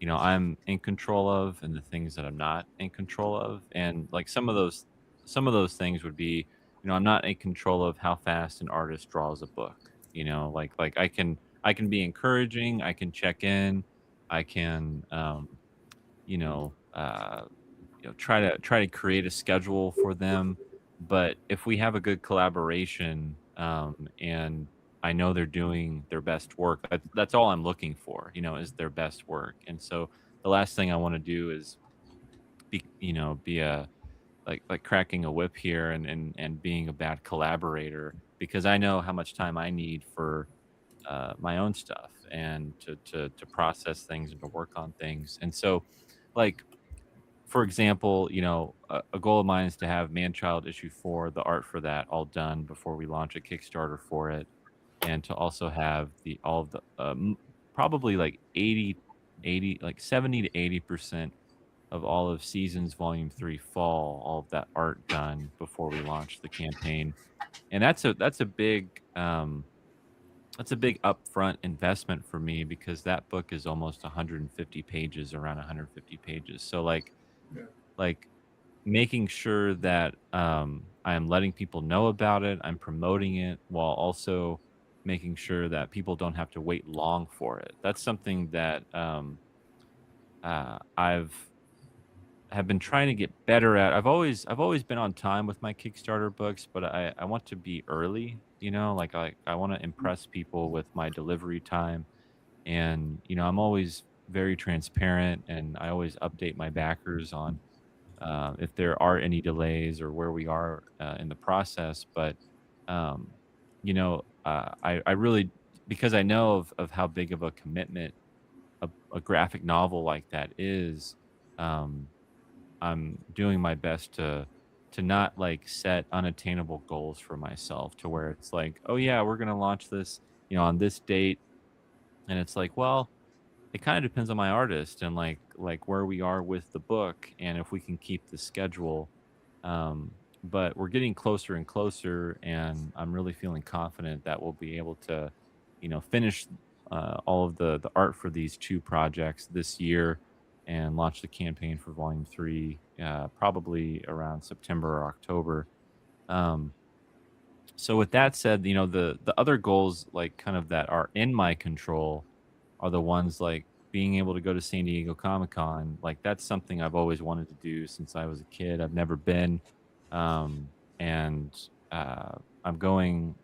I'm in control of and the things that I'm not in control of. And like some of those things would be, I'm not in control of how fast an artist draws a book. Like I can be encouraging, I can check in, I can, try to create a schedule for them. But if we have a good collaboration, and I know they're doing their best work, that's all I'm looking for, is their best work. And so the last thing I want to do is be a like cracking a whip here and being a bad collaborator, because I know how much time I need for my own stuff and to process things and to work on things. And so, like, for example, a goal of mine is to have Man-Child issue 4, the art for that, all done before we launch a Kickstarter for it, and to also have all of the probably like 70 to 80% of all of Seasons Volume 3 Fall, all of that art done before we launch the campaign. And that's a big upfront investment for me, because that book is almost 150 pages, around 150 pages. So like making sure that I'm letting people know about it, I'm promoting it, while also making sure that people don't have to wait long for it. That's something that have been trying to get better at. I've always been on time with my Kickstarter books, but I want to be early, like I want to impress people with my delivery time. And, I'm always very transparent, and I always update my backers on if there are any delays or where we are in the process. But, I really, because I know of how big of a commitment a graphic novel like that is, I'm doing my best to not like set unattainable goals for myself, to where it's like, oh yeah, we're going to launch this, on this date. And it's like, well, it kind of depends on my artist and like where we are with the book and if we can keep the schedule. But we're getting closer and closer, and I'm really feeling confident that we'll be able to, finish all of the art for these 2 projects this year. and launch the campaign for Volume 3 probably around September or October. So with that said, the other goals, like kind of that are in my control, are the ones like being able to go to San Diego Comic-Con. Like that's something I've always wanted to do since I was a kid. I've never been, and I'm going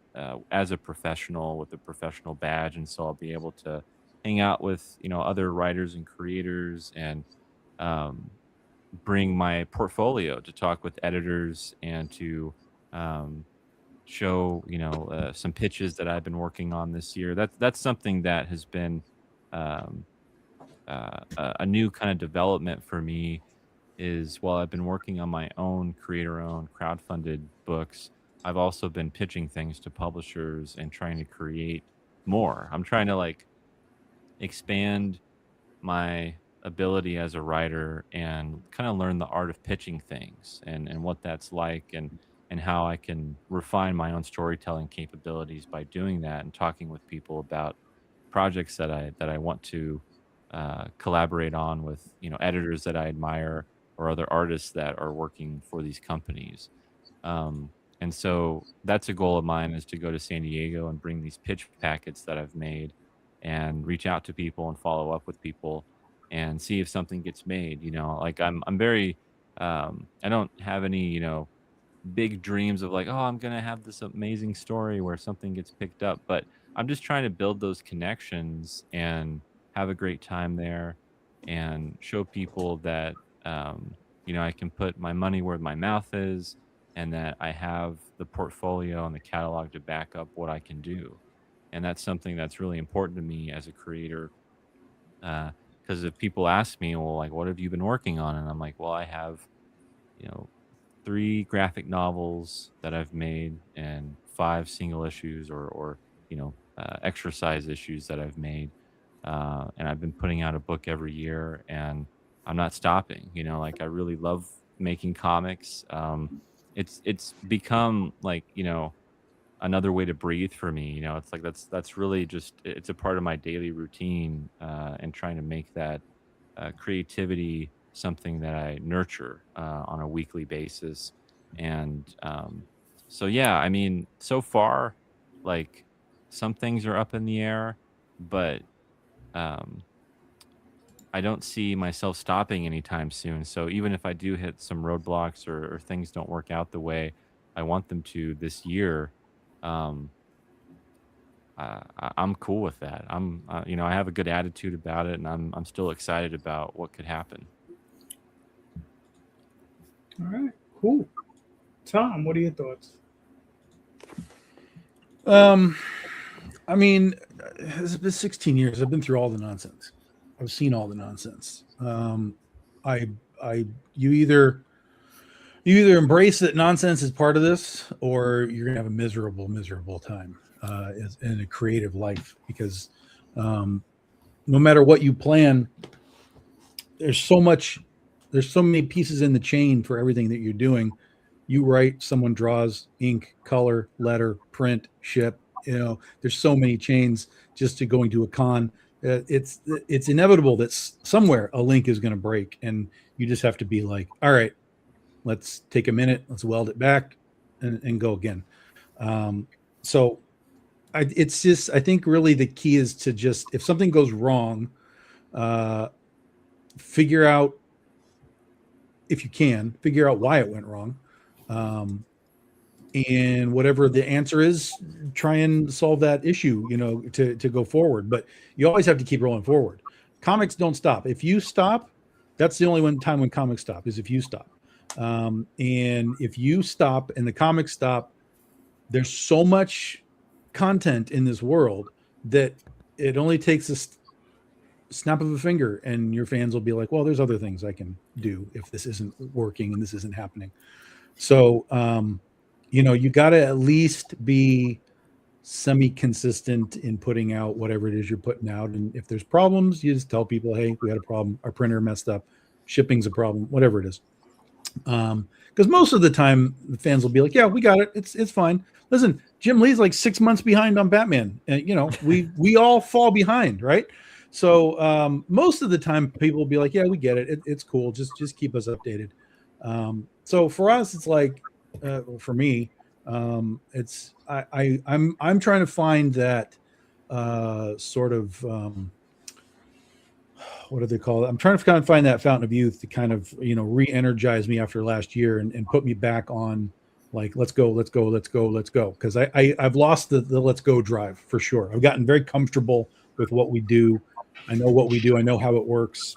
as a professional with a professional badge, and so I'll be able to hang out with other writers and creators, and bring my portfolio to talk with editors, and to show some pitches that I've been working on this year. That's something that has been a new kind of development for me, is while I've been working on my own creator-owned crowdfunded books, I've also been pitching things to publishers and trying to create more. I'm trying to like expand my ability as a writer and kind of learn the art of pitching things, and what that's like, and how I can refine my own storytelling capabilities by doing that, and talking with people about projects that I want to collaborate on with editors that I admire, or other artists that are working for these companies. And so that's a goal of mine, is to go to San Diego and bring these pitch packets that I've made, and reach out to people and follow up with people and see if something gets made. Like I'm very I don't have any big dreams of like, oh, I'm gonna have this amazing story where something gets picked up, but I'm just trying to build those connections and have a great time there, and show people that I can put my money where my mouth is, and that I have the portfolio and the catalog to back up what I can do. And that's something that's really important to me as a creator, because if people ask me, well, like, what have you been working on? And I'm like, well, I have 3 graphic novels that I've made, and 5 single issues or extra size issues that I've made, and I've been putting out a book every year, and I'm not stopping. Like I really love making comics. It's become like another way to breathe for me. It's like that's really just, it's a part of my daily routine, and trying to make that creativity something that I nurture on a weekly basis. And so yeah, I mean, so far, like, some things are up in the air, but I don't see myself stopping anytime soon. So even if I do hit some roadblocks, or things don't work out the way I want them to this year, I'm cool with that. I have a good attitude about it, and I'm still excited about what could happen. All right, cool. Tom, what are your thoughts? I mean, it's been 16 years. I've been through all the nonsense. I've seen all the nonsense. You either embrace that nonsense is part of this, or you're gonna have a miserable time in a creative life, because no matter what you plan, there's so many pieces in the chain for everything that you're doing. You write, someone draws, ink, color, letter, print, ship. There's so many chains just to going to a con. It's inevitable that somewhere a link is going to break, and you just have to be like, all right, let's take a minute, let's weld it back, and go again. So I think really the key is to just, if something goes wrong, figure out, if you can, figure out why it went wrong. And whatever the answer is, try and solve that issue, to go forward. But you always have to keep rolling forward. Comics don't stop. If you stop, that's the only time when comics stop, is if you stop. And if you stop and the comics stop, there's so much content in this world that it only takes a snap of a finger, and your fans will be like, well, there's other things I can do if this isn't working and this isn't happening. So, you got to at least be semi-consistent in putting out whatever it is you're putting out. And if there's problems, you just tell people, hey, we had a problem. Our printer messed up. Shipping's a problem, whatever it is. Because most of the time the fans will be like, yeah, we got it. It's fine. Listen, Jim Lee's like 6 months behind on Batman. And, we all fall behind, right? So most of the time, people will be like, "Yeah, we get it. It's cool. Just keep us updated." So for us, it's like, for me, it's I'm trying to find that sort of what do they call it? I'm trying to kind of find that fountain of youth to kind of re-energize me after last year and put me back on like let's go. Because I've lost the let's go drive for sure. I've gotten very comfortable with what we do. I know what we do. I know how it works.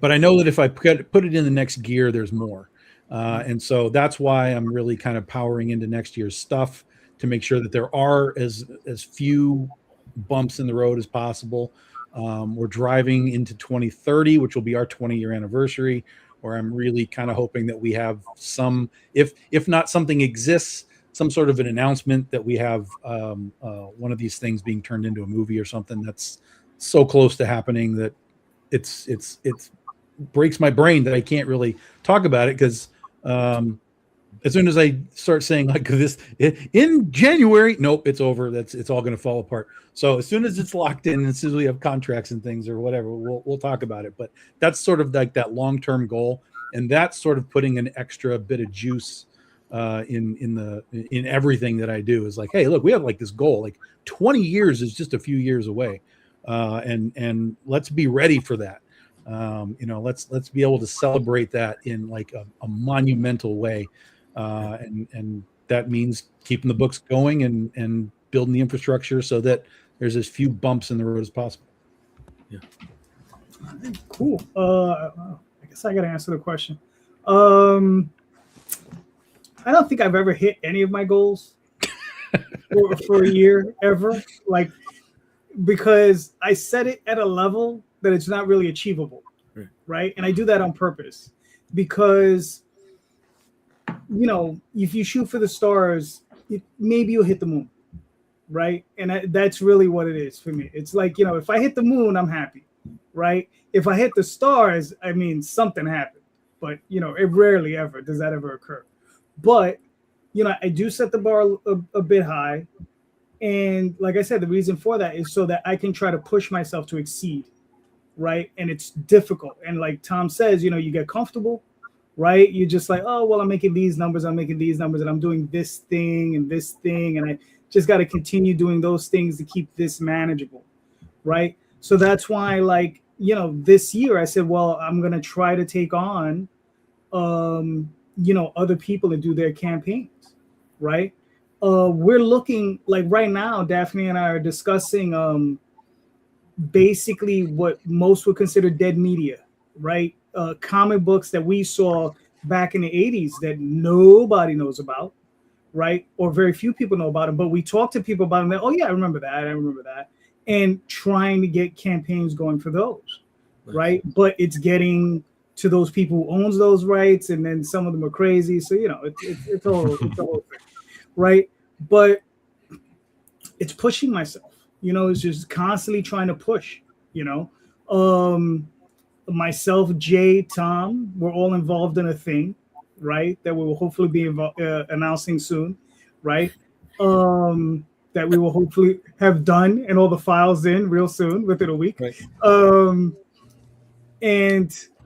But I know that if I put it in the next gear, there's more. And so that's why I'm really kind of powering into next year's stuff to make sure that there are as few bumps in the road as possible. We're driving into 2030, which will be our 20-year anniversary, where I'm really kind of hoping that we have some, if not something exists, some sort of an announcement that we have one of these things being turned into a movie or something that's so close to happening that it's breaks my brain that I can't really talk about it because as soon as I start saying like this in January, nope, it's over. It's all going to fall apart. So as soon as it's locked in, as soon as we have contracts and things or whatever, we'll talk about it. But that's sort of like that long-term goal, and that's sort of putting an extra bit of juice in everything that I do. Is like, hey, look, we have like this goal. Like 20 years is just a few years away, and let's be ready for that. Let's be able to celebrate that in like a monumental way, and that means keeping the books going and building the infrastructure so that there's as few bumps in the road as possible. Yeah. Cool. I guess I got to answer the question. I don't think I've ever hit any of my goals for a year ever, like because I set it at a level that it's not really achievable, right? And I do that on purpose because, if you shoot for the stars, maybe you'll hit the moon, right? And that's really what it is for me. It's like, if I hit the moon, I'm happy, right? If I hit the stars, I mean, something happened. But, it rarely ever does that ever occur. But, I do set the bar a bit high. And like I said, the reason for that is so that I can try to push myself to exceed, right? And it's difficult. And like Tom says, you get comfortable, right? You're just like, oh, well, I'm making these numbers, and I'm doing this thing, and I just got to continue doing those things to keep this manageable, right? So that's why, like, this year I said, well, I'm going to try to take on, other people to do their campaigns, right? We're looking, like right now, Daphne and I are discussing basically what most would consider dead media, right? Comic books that we saw back in the 80s that nobody knows about, right? Or very few people know about them, but we talk to people about them. That, oh yeah, I remember that. And trying to get campaigns going for those, right? But it's getting to those people who owns those rights, and then some of them are crazy. So, it's a whole thing, right? But it's pushing myself, it's just constantly trying to push, myself, Jay, Tom, we're all involved in a thing, right? That we will hopefully be announcing soon, right? That we will hopefully have done and all the files in real soon, within a week. Right.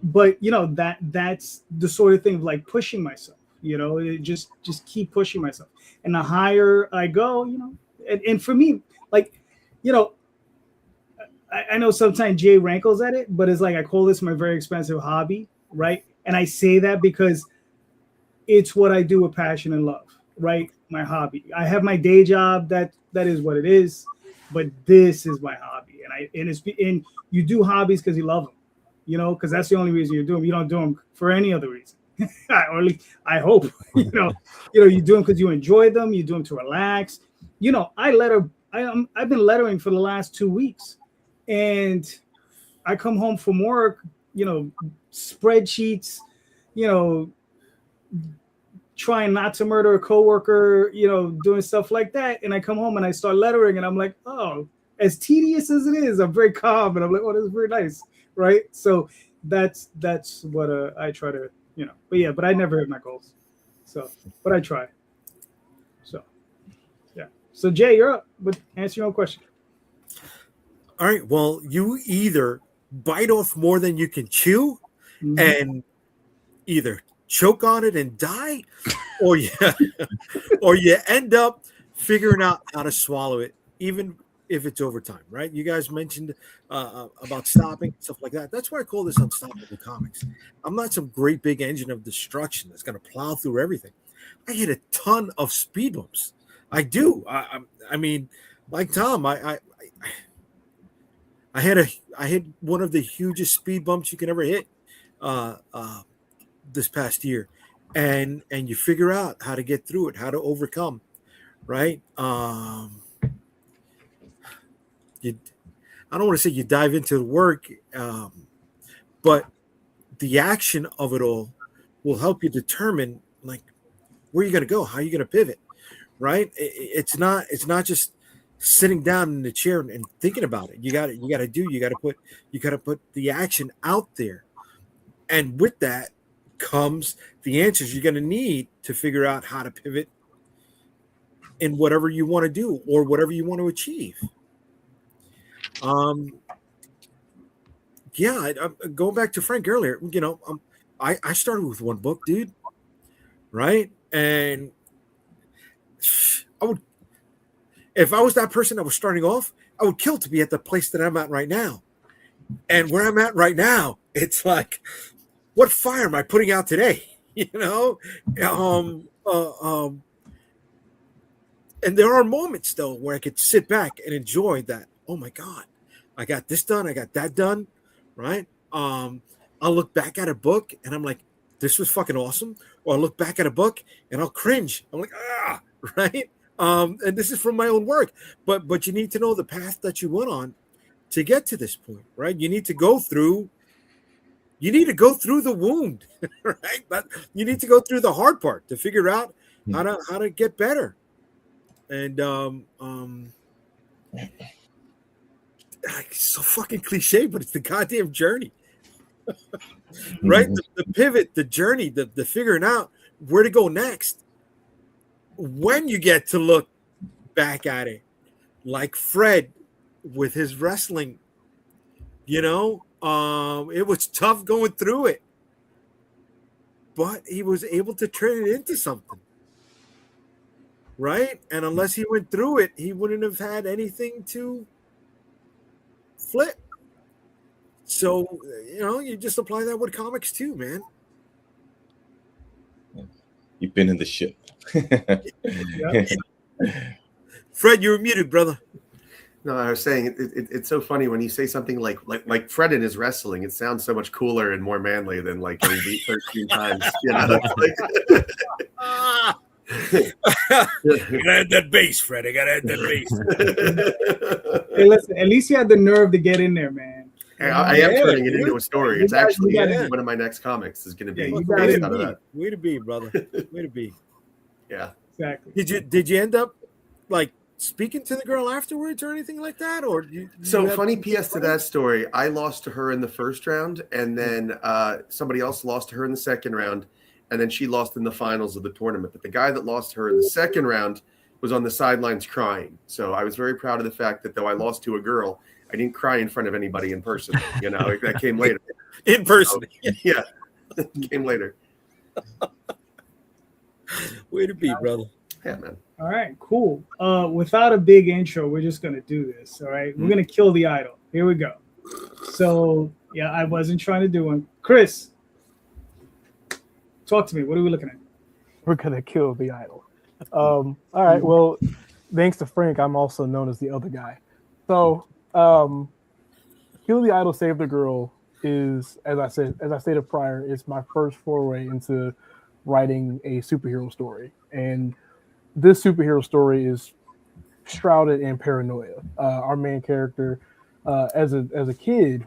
But that's the sort of thing of like pushing myself, just keep pushing myself. And the higher I go, and for me, like, I know sometimes Jay rankles at it, but it's like I call this my very expensive hobby, right? And I say that because it's what I do with passion and love, right? My hobby. I have my day job that is what it is, but this is my hobby, and you do hobbies because you love them, because that's the only reason you do them. You don't do them for any other reason, or at least I hope. You do them because you enjoy them. You do them to relax. I've been lettering for the last 2 weeks. And I come home from work, spreadsheets, trying not to murder a coworker, doing stuff like that. And I come home and I start lettering, and I'm like, oh, as tedious as it is, I'm very calm, and I'm like, oh, this is very nice, right? So that's what I try to, but I never hit my goals. So, but I try. So, yeah. So Jay, you're up. But answer your own question. All right. Well, you either bite off more than you can chew and either choke on it and die, or you end up figuring out how to swallow it, even if it's overtime, right? You guys mentioned about stopping, stuff like that. That's why I call this Unstoppable Comics. I'm not some great big engine of destruction that's going to plow through everything. I hit a ton of speed bumps. I do. I mean, like Tom, I hit one of the hugest speed bumps you can ever hit this past year, and you figure out how to get through it, how to overcome, right? I don't want to say you dive into the work, but the action of it all will help you determine like where you're going to go, how you're going to pivot, right? It's not just sitting down in the chair and thinking about it. You got to put the action out there, and with that comes the answers you're going to need to figure out how to pivot in whatever you want to do or whatever you want to achieve. Going back to Frank earlier, I started with one book, dude, right? And if I was that person that was starting off, I would kill to be at the place that I'm at right now. And where I'm at right now, it's like, what fire am I putting out today? And there are moments though where I could sit back and enjoy that. Oh my God, I got this done. I got that done. Right. I'll look back at a book and I'm like, this was fucking awesome. Or I'll look back at a book and I'll cringe. I'm like, right. And this is from my own work, but you need to know the path that you went on to get to this point, right? You need to go through the wound, right? But you need to go through the hard part to figure out how to get better. And it's so fucking cliche, but it's the goddamn journey, right? The pivot, the journey, the figuring out where to go next. When you get to look back at it, like Fred with his wrestling, it was tough going through it, but he was able to turn it into something, right? And unless he went through it, he wouldn't have had anything to flip. So, you just apply that with comics too, man. You've been in the ship. Fred, you were muted, brother. No, I was saying it's so funny when you say something like Fred in his wrestling. It sounds so much cooler and more manly than like getting beat 13 times. I gotta add that bass, Fred. I gotta add that bass. Hey, listen, at least you had the nerve to get in there, man. I am turning it into a story. It's actually one of my next comics is going to be based out of that. Way to be, brother. Way to be. Yeah, exactly. Did you end up like speaking to the girl afterwards or anything like that? Or funny PS to that story. I lost to her in the first round, and then somebody else lost to her in the second round, and then she lost in the finals of the tournament. But the guy that lost to her in the second round was on the sidelines crying. So I was very proud of the fact that though I lost to a girl, I didn't cry in front of anybody in person. That came later. In person. So, yeah, came later. Way to be, brother. Yeah, man. All right, cool. Without a big intro, we're just gonna do this. All right, we're gonna kill the idol. Here we go. So yeah, I wasn't trying to do one. Chris, talk to me. What are we looking at? We're gonna kill the idol. All right. Well, thanks to Frank, I'm also known as the other guy. So, Kill the Idol, Save the Girl is, as I stated prior, it's my first foray into writing a superhero story, and this superhero story is shrouded in paranoia. Our main character, as a kid,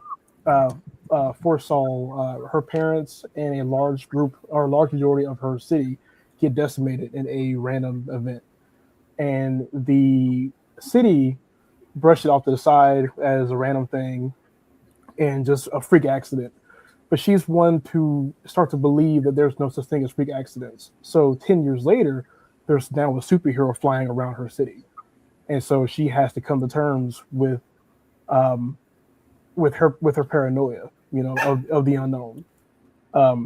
foresaw her parents and a large majority of her city get decimated in a random event, and the city brushed it off to the side as a random thing and just a freak accident. But she's one to start to believe that there's no such thing as freak accidents. So 10 years later, there's now a superhero flying around her city. And so she has to come to terms with with her paranoia, of the unknown.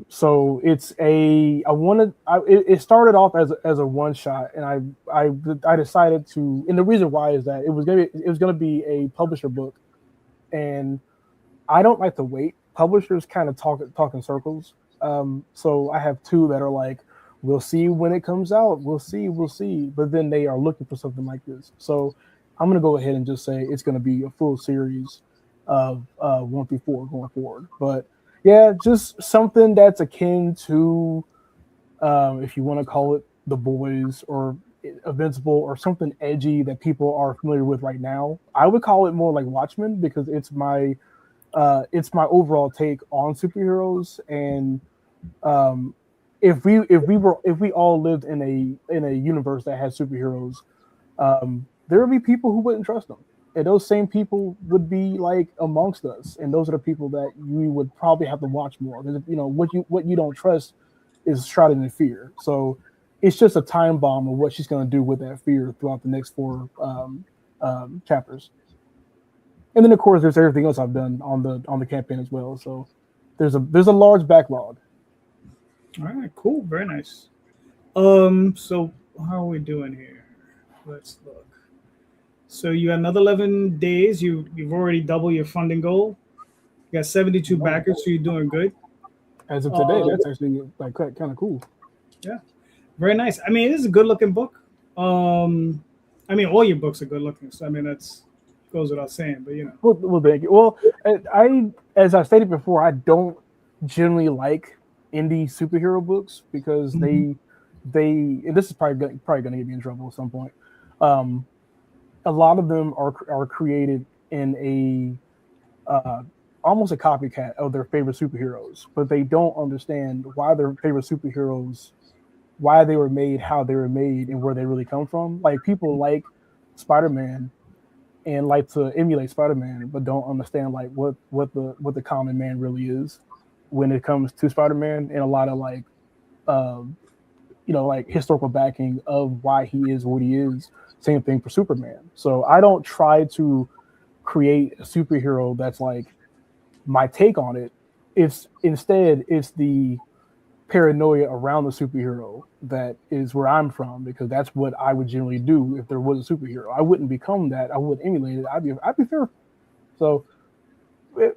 So it's it started off as a one shot, and I decided to, and the reason why is that it was gonna be a publisher book, and I don't like to wait. Publishers kind of talk in circles. So I have two that are like, we'll see when it comes out. We'll see. But then they are looking for something like this. So I'm going to go ahead and just say it's going to be a full series of 1 through 4 going forward. But yeah, just something that's akin to, if you want to call it The Boys or Invincible or something edgy that people are familiar with right now. I would call it more like Watchmen because it's my overall take on superheroes. And if we all lived in a universe that had superheroes, there would be people who wouldn't trust them, and those same people would be like amongst us, and those are the people that we would probably have to watch more, because what you don't trust is shrouded in fear. So it's just a time bomb of what she's going to do with that fear throughout the next 4 chapters. And then of course there's everything else I've done on the campaign as well. So there's a large backlog. All right, cool, very nice. So how are we doing here? Let's look. So you got another 11 days. You've already doubled your funding goal. You got 72 backers, so you're doing good. As of today, that's actually like kind of cool. Yeah, very nice. I mean, it is a good looking book. I mean, all your books are good looking. So I mean, that's goes without saying. But Well, thank you. Well, as I stated before, I don't generally like indie superhero books because they and this is probably going to get me in trouble at some point. A lot of them are created in a almost a copycat of their favorite superheroes, but they don't understand why their favorite superheroes, why they were made, how they were made, and where they really come from. Like people like Spider-Man and like to emulate Spider-Man, but don't understand like what the common man really is when it comes to Spider-Man, and a lot of like like historical backing of why he is what he is. Same thing for Superman. So I don't try to create a superhero that's like my take on it. It's the paranoia around the superhero that is where I'm from, because that's what I would generally do if there was a superhero. I wouldn't become that. I wouldn't emulate it. I'd be fearful. So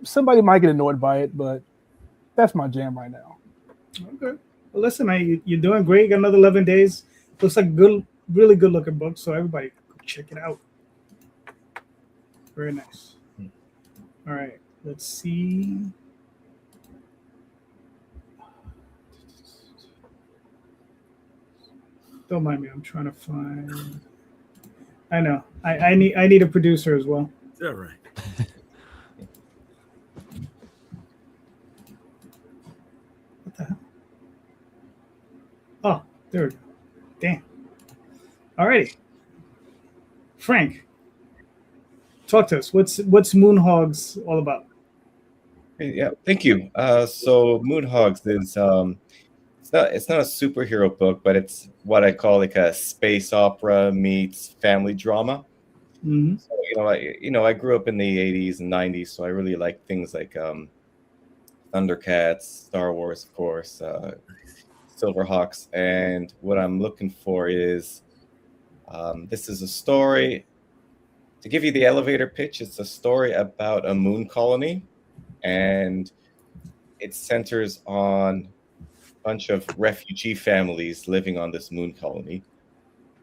somebody might get annoyed by it, but that's my jam right now. Okay. Well, listen, man, you're doing great. You got another 11 days. Looks like really good looking book. So everybody go check it out. Very nice. All right. Let's see. Don't mind me. I'm trying to find. I know. I need a producer as well. All right. What the hell? Oh, there we go. Damn. All righty. Frank, talk to us. What's Moonhogs all about? Yeah, thank you. So Moonhogs is it's not a superhero book, but it's what I call like a space opera meets family drama. Mm-hmm. So, I grew up in the 80s and 90s, so I really like things like Thundercats, Star Wars, of course, Silverhawks, and what I'm looking for is this is a story. To give you the elevator pitch, it's a story about a moon colony, and it centers on a bunch of refugee families living on this moon colony,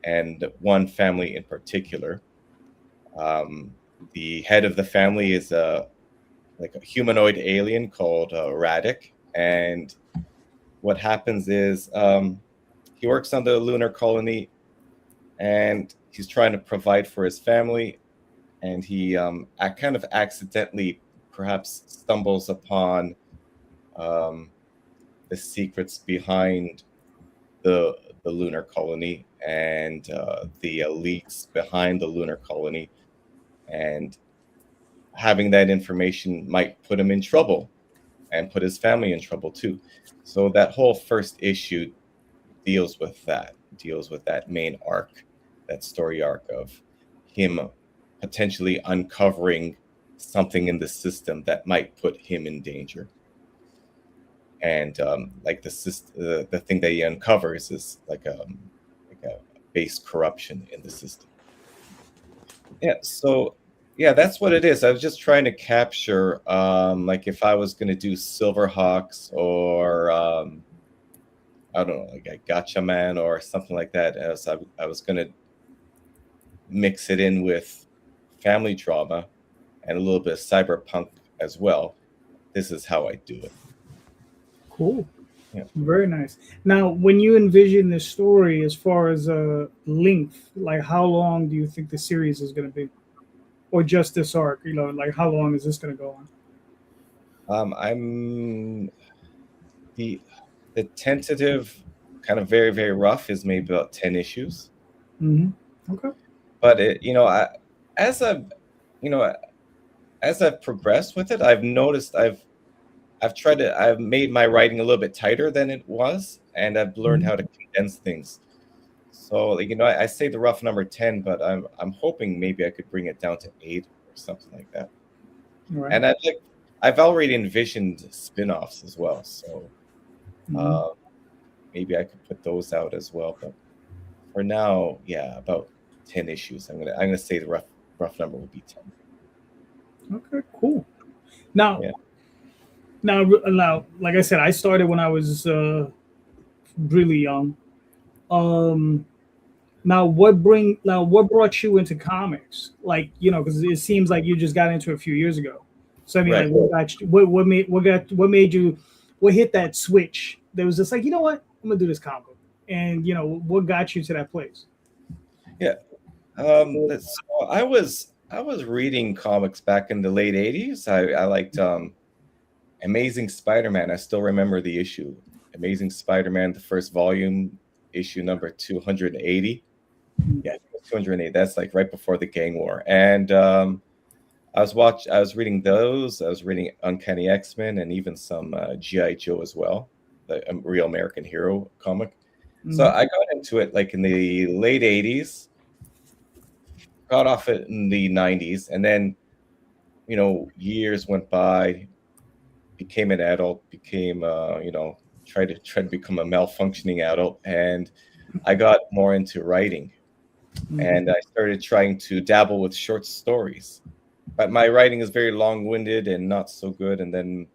and one family in particular. The head of the family is like a humanoid alien called Radic, and what happens is he works on the lunar colony, and he's trying to provide for his family, and he kind of accidentally perhaps stumbles upon the secrets behind the lunar colony and the elites behind the lunar colony, and having that information might put him in trouble and put his family in trouble too. So that whole first issue deals with that main arc, that story arc of him potentially uncovering something in the system that might put him in danger. And like the thing that he uncovers is like a base corruption in the system. Yeah, so yeah, that's what it is. I was just trying to capture, like if I was going to do Silverhawks or I don't know, like a Gotcha Man or something like that. As I was going to mix it in with family drama and a little bit of cyberpunk as well. This is how I do it. Cool. Yeah. Very nice. Now, when you envision this story as far as length, like how long do you think the series is going to be? Or just this arc, like how long is this going to go on? I'm the tentative, kind of very, very rough is maybe about 10 issues. Mm-hmm. Okay. But as I've progressed with it, I've noticed I've made my writing a little bit tighter than it was, and I've learned how to condense things. So, I say the rough number 10, but I'm hoping maybe I could bring it down to 8 or something like that. Right. And I've already envisioned spin-offs as well, so maybe I could put those out as well. But for now, yeah, about 10 issues. I'm gonna say the rough number would be 10. Okay, cool. Now, like I said, I started when I was really young. Now what brought you into comics? Like, because it seems like you just got into it a few years ago. So I mean, right. Like, what hit that switch? That was just like, you know what, I'm gonna do this comic book. And what got you to that place? Yeah. So I was reading comics back in the late 80s. I liked Amazing Spider-Man. I still remember the issue. Amazing Spider-Man, the first volume, issue number 280. Yeah, 280. That's like right before the gang war. And I was reading those. I was reading Uncanny X-Men and even some G.I. Joe as well, the Real American Hero comic. So I got into it like in the late 80s, got off it in the 90s, and then, years went by, became an adult, tried to become a malfunctioning adult, and I got more into writing. And I started trying to dabble with short stories. But my writing is very long-winded and not so good. And then,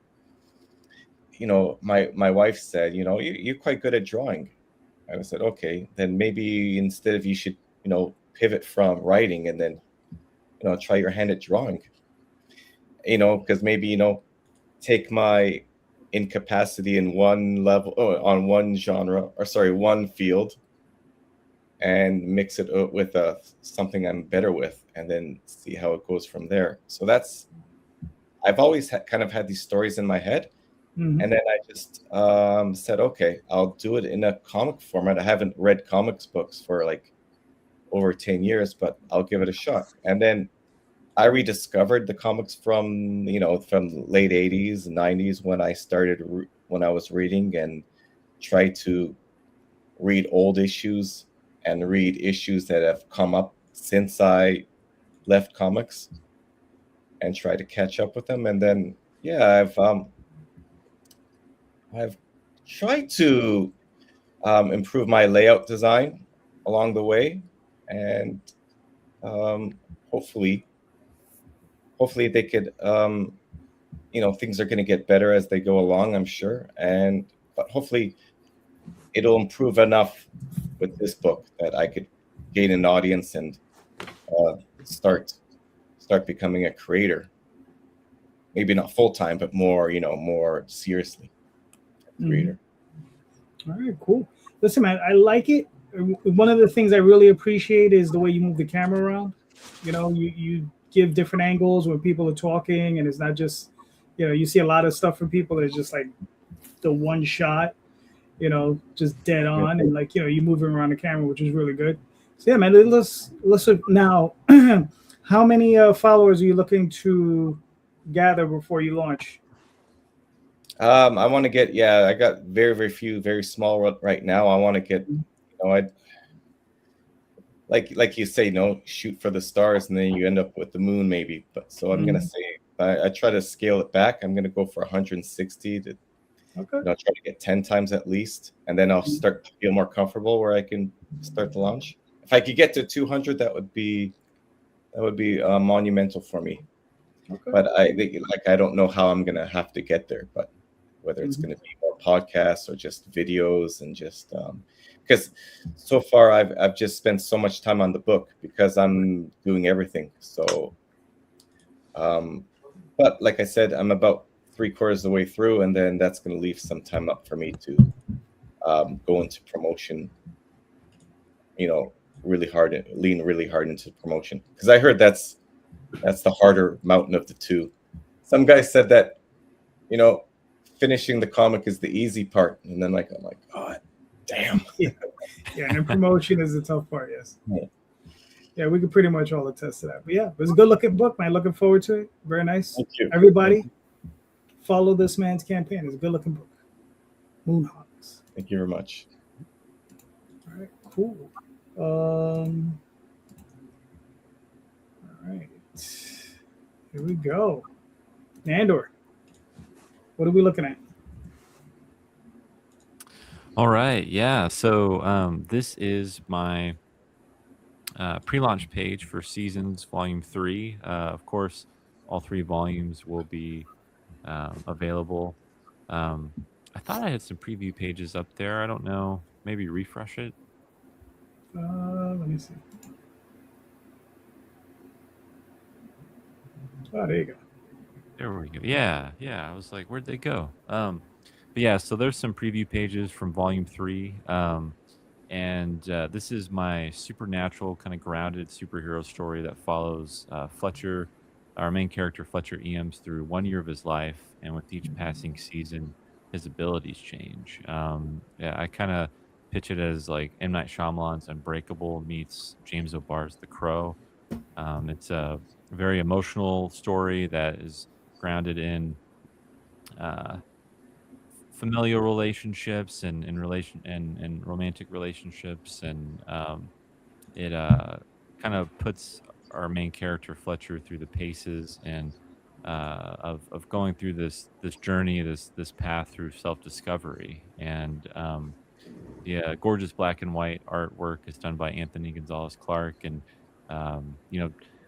my wife said, you're quite good at drawing. I said, okay, then maybe instead of you should, pivot from writing and then, try your hand at drawing. Because maybe, take my incapacity in one level, on one genre, one field, and mix it with something I'm better with, and then see how it goes from there. So I've always kind of had these stories in my head. And then I just said, okay, I'll do it in a comic format. I haven't read comics books for like over 10 years, but I'll give it a shot. And then I rediscovered the comics from late 80s and 90s when I was reading, and tried to read old issues and read issues that have come up since I left comics and try to catch up with them. And then, yeah, I've tried to improve my layout design along the way, and hopefully they could, things are going to get better as they go along, I'm sure. But hopefully it'll improve enough with this book that I could gain an audience and start becoming a creator. Maybe not full time, but more seriously. Creator. All right, cool. Listen, man, I like it. One of the things I really appreciate is the way you move the camera around. You give different angles when people are talking, and it's not just, you see a lot of stuff from people that's just like the one shot, just dead on, and like, you moving around the camera, which is really good. So yeah, man, let's now. How many followers are you looking to gather before you launch? I want to get, I got very, very few, very small right now. I want to get, like you say, shoot for the stars, and then you end up with the moon maybe. But so I'm gonna say I try to scale it back. I'm going to go for 160 to Okay. try to get 10 times at least, and then I'll start to feel more comfortable where I can start the launch. If I could get to 200, that would be monumental for me. Okay. But I think, like, I don't know how I'm gonna have to get there, but whether it's going to be more podcasts or just videos, and just because so far I've just spent so much time on the book because I'm doing everything. So, but like I said, I'm about 3/4 of the way through, and then that's going to leave some time up for me to go into promotion. Lean really hard into promotion, because I heard that's the harder mountain of the two. Some guy said that, finishing the comic is the easy part, and then I'm like, oh, damn. Yeah, and promotion is the tough part. Yes. Yeah, we could pretty much all attest to that. But yeah, it was a good looking book, man. Looking forward to it. Very nice. Thank you. Everybody, follow this man's campaign. It's a good looking book. Moonhawks. Thank you very much. All right, cool. All right, here we go. Nandor, what are we looking at? All right, yeah. So this is my pre-launch page for Seasons Volume 3. Of course, all 3 volumes will be available. I thought I had some preview pages up there. I don't know. Maybe refresh it. Let me see. Oh, there you go. There we go. Yeah. I was like, where'd they go? But yeah, so there's some preview pages from Volume 3. And this is my supernatural, kind of grounded superhero story that follows Fletcher, our main character, Fletcher Eames, through 1 year of his life. And with each passing season, his abilities change. Yeah, I kind of pitch it as like M. Night Shyamalan's Unbreakable meets James O'Barr's The Crow. It's a very emotional story that is grounded in familial relationships and romantic relationships, and it kind of puts our main character Fletcher through the paces and of going through this journey, this path through self-discovery. And yeah, gorgeous black and white artwork is done by Anthony Gonzalez Clark, and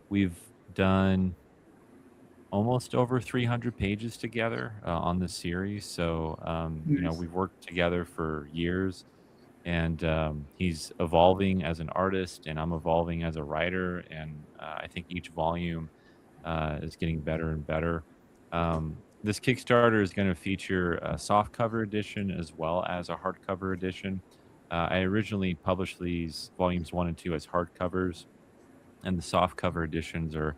we've done almost over 300 pages together on this series. So, Nice. we've worked together for years, and he's evolving as an artist, and I'm evolving as a writer. And I think each volume is getting better and better. This Kickstarter is going to feature a softcover edition as well as a hardcover edition. I originally published these volumes 1 and 2 as hardcovers, and the softcover editions are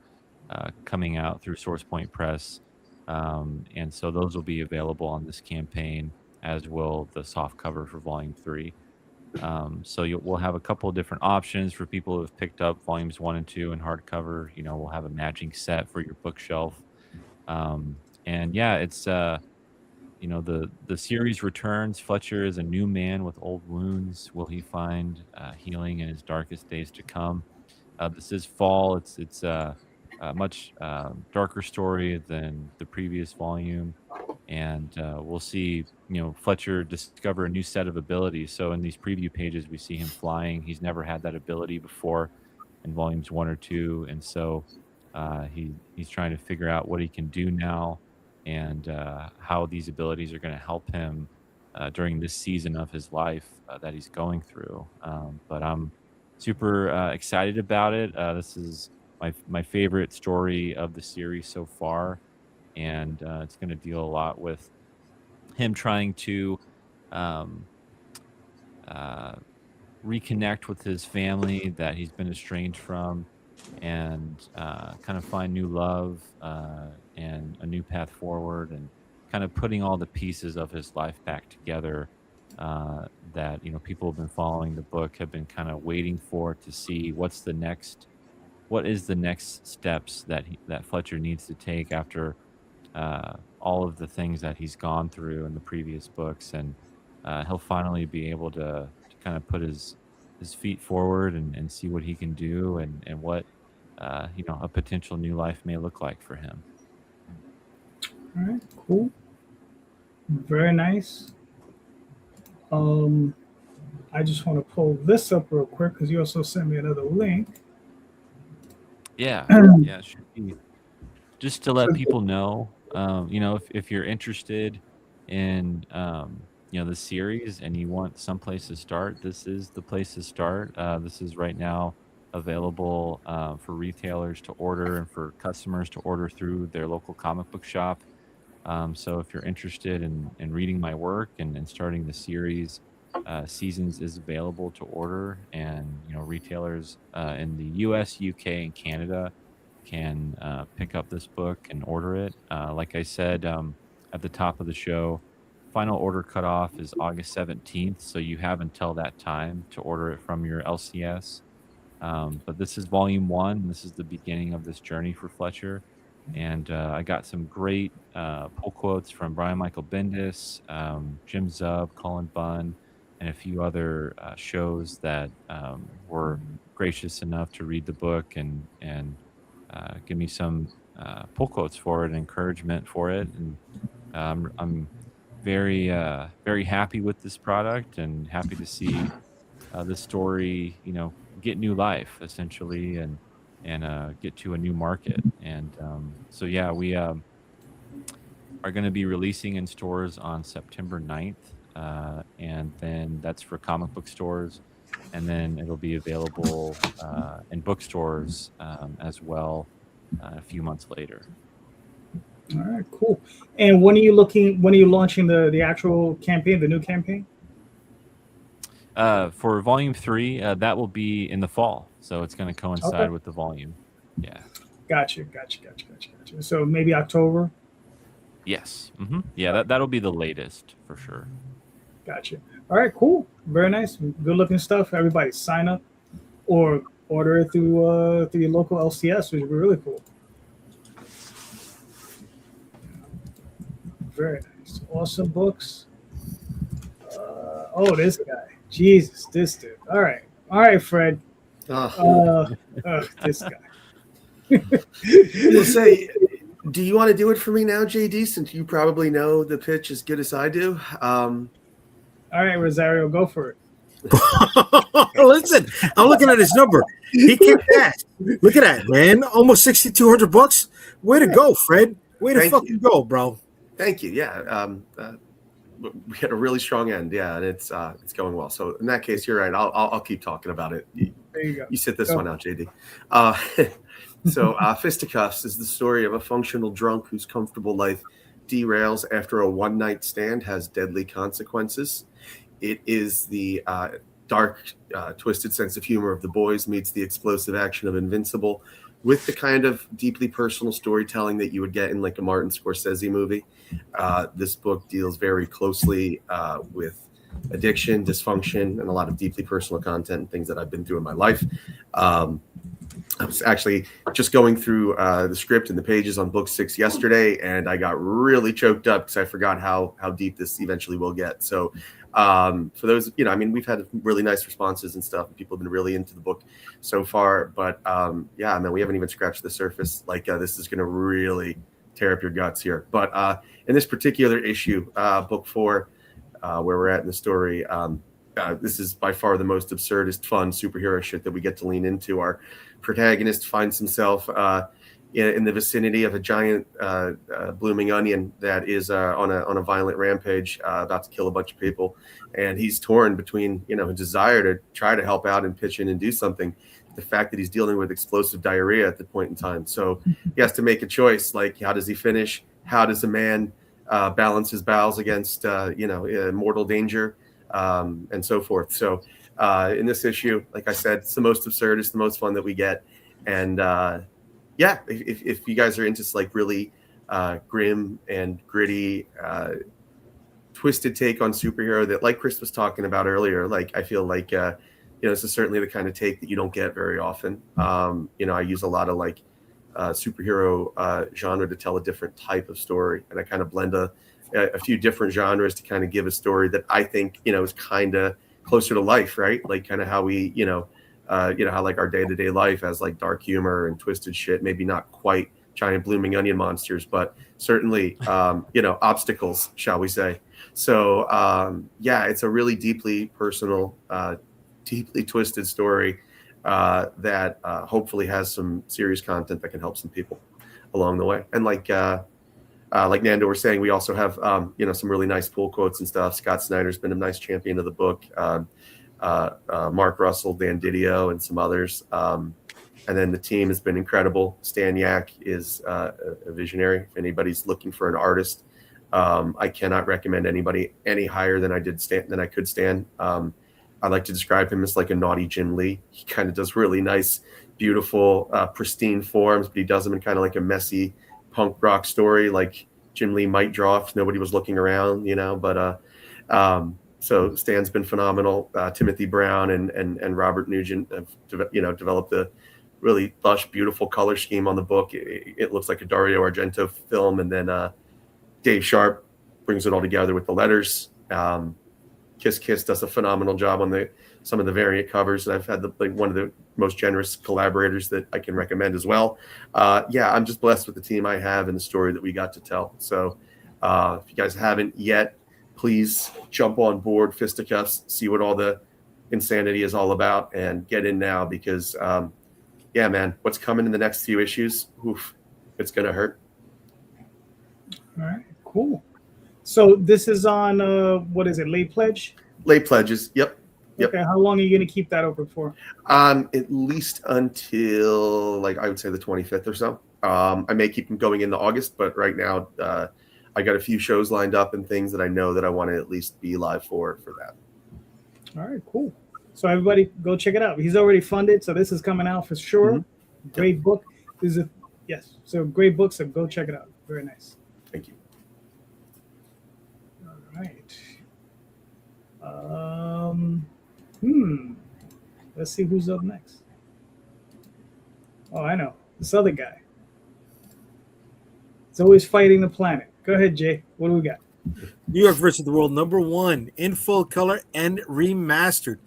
coming out through SourcePoint Press, and so those will be available on this campaign, as will the soft cover for Volume 3. So we'll have a couple of different options for people who have picked up Volumes 1 and 2 in hardcover. We'll have a matching set for your bookshelf, and yeah, it's the series returns. Fletcher is a new man with old wounds. Will he find healing in his darkest days to come? This is fall. It's a much darker story than the previous volume, and we'll see Fletcher discover a new set of abilities. So in these preview pages, we see him flying. He's never had that ability before in volumes 1 or 2, and so he's trying to figure out what he can do now, and how these abilities are going to help him during this season of his life that he's going through. But I'm super excited about it. This is my favorite story of the series so far, and it's going to deal a lot with him trying to reconnect with his family that he's been estranged from, and kind of find new love and a new path forward, and kind of putting all the pieces of his life back together that people have been following the book have been kind of waiting for, to see what is the next steps that Fletcher needs to take after all of the things that he's gone through in the previous books. And he'll finally be able to kind of put his feet forward and see what he can do, and what a potential new life may look like for him. All right, cool. Very nice. I just want to pull this up real quick because you also sent me another link. Yeah, yeah, it should be. Just to let people know, if you're interested in, the series and you want someplace to start, this is the place to start. This is right now available for retailers to order and for customers to order through their local comic book shop. So if you're interested in reading my work and starting the series, Seasons is available to order, and retailers in the U.S., U.K., and Canada can pick up this book and order it. Like I said at the top of the show, final order cutoff is August 17th, so you have until that time to order it from your LCS. But this is volume 1. This is the beginning of this journey for Fletcher. And I got some great pull quotes from Brian Michael Bendis, Jim Zub, Colin Bunn, and a few other shows that were gracious enough to read the book and give me some pull quotes for it and encouragement for it. And I'm very, very happy with this product and happy to see this story, get new life essentially and get to a new market. And so, yeah, we are going to be releasing in stores on September 9th. And then that's for comic book stores. And then it'll be available in bookstores as well a few months later. All right, cool. And when are you launching the actual campaign, the new campaign? For volume 3, that will be in the fall. So it's going to coincide with the volume. Yeah. Gotcha. So maybe October? Yes. Mm-hmm. Yeah, that'll be the latest for sure. Gotcha. All right, cool. Very nice. Good looking stuff. Everybody sign up or order it through your local LCS, which would be really cool. Very nice. Awesome books. This guy. Jesus, this dude. All right, Fred. This guy. You'll say, do you want to do it for me now, JD, since you probably know the pitch as good as I do? All right, Rosario, go for it. Listen, I'm looking at his number. He kicked ass. Look at that, man. Almost $6,200. Way to go, Fred. Way to fucking go, bro. Thank you. Yeah. We had a really strong end. Yeah. And it's going well. So in that case, you're right. I'll keep talking about it. There you go. You sit this one out, JD. So Fisticuffs is the story of a functional drunk whose comfortable life derails after a one-night stand has deadly consequences. It is the dark, twisted sense of humor of The Boys meets the explosive action of Invincible with the kind of deeply personal storytelling that you would get in like a Martin Scorsese movie. This book deals very closely with addiction, dysfunction, and a lot of deeply personal content and things that I've been through in my life. I was actually just going through the script and the pages on book 6 yesterday, and I got really choked up because I forgot how deep this eventually will get. So for those, we've had really nice responses and stuff. People have been really into the book so far, but we haven't even scratched the surface. This is going to really tear up your guts here. But in this particular issue, book 4, where we're at in the story, this is by far the most absurdist, fun superhero shit that we get to lean into. Our protagonist finds himself in the vicinity of a giant blooming onion that is on a violent rampage, about to kill a bunch of people, and he's torn between a desire to try to help out and pitch in and do something, the fact that he's dealing with explosive diarrhea at the point in time. So he has to make a choice, like how does he finish? How does a man balance his bowels against mortal danger, and so forth. So in this issue, like I said, it's the most absurd, it's the most fun that we get. And if you guys are into really grim and gritty, twisted take on superhero that, like Chris was talking about earlier, I feel like this is certainly the kind of take that you don't get very often. I use a lot of superhero genre to tell a different type of story, and I kind of blend a few different genres to kind of give a story that I think is kind of closer to life, right? Kind of how we how our day-to-day life has dark humor and twisted shit, maybe not quite giant blooming onion monsters, but certainly, obstacles, shall we say. So, it's a really deeply personal, deeply twisted story that hopefully has some serious content that can help some people along the way. And like Nando was saying, we also have, some really nice pull quotes and stuff. Scott Snyder's been a nice champion of the book. Mark Russell, Dan Didio, and some others. And then the team has been incredible. Stan Yak is a visionary. If anybody's looking for an artist, I cannot recommend anybody any higher than I could stand. I like to describe him as like a naughty Jim Lee. He kind of does really nice, beautiful, pristine forms, but he does them in kind of like a messy punk rock story, like Jim Lee might draw if nobody was looking around, But so Stan's been phenomenal. Timothy Brown and Robert Nugent have developed the really lush, beautiful color scheme on the book. It looks like a Dario Argento film, and then Dave Sharp brings it all together with the letters. Kiss Kiss does a phenomenal job on some of the variant covers. I've had one of the most generous collaborators that I can recommend as well. I'm just blessed with the team I have and the story that we got to tell. So if you guys haven't yet, please jump on board Fisticuffs, see what all the insanity is all about, and get in now because, man, what's coming in the next few issues, it's going to hurt. All right, cool. So this is on, what is it, late pledge? Late pledges, yep. Okay, how long are you going to keep that open for? At least until, I would say the 25th or so. I may keep them going into August, but right now I got a few shows lined up and things that I know that I want to at least be live for that. All right, cool. So everybody go check it out. He's already funded, so this is coming out for sure. Mm-hmm. Great book. So great book, so go check it out. Very nice. Thank you. All right. Let's see who's up next. Oh, I know. This other guy. He's always fighting the planet. Go ahead, Jay. What do we got? New York versus the World, #1, in full color and remastered.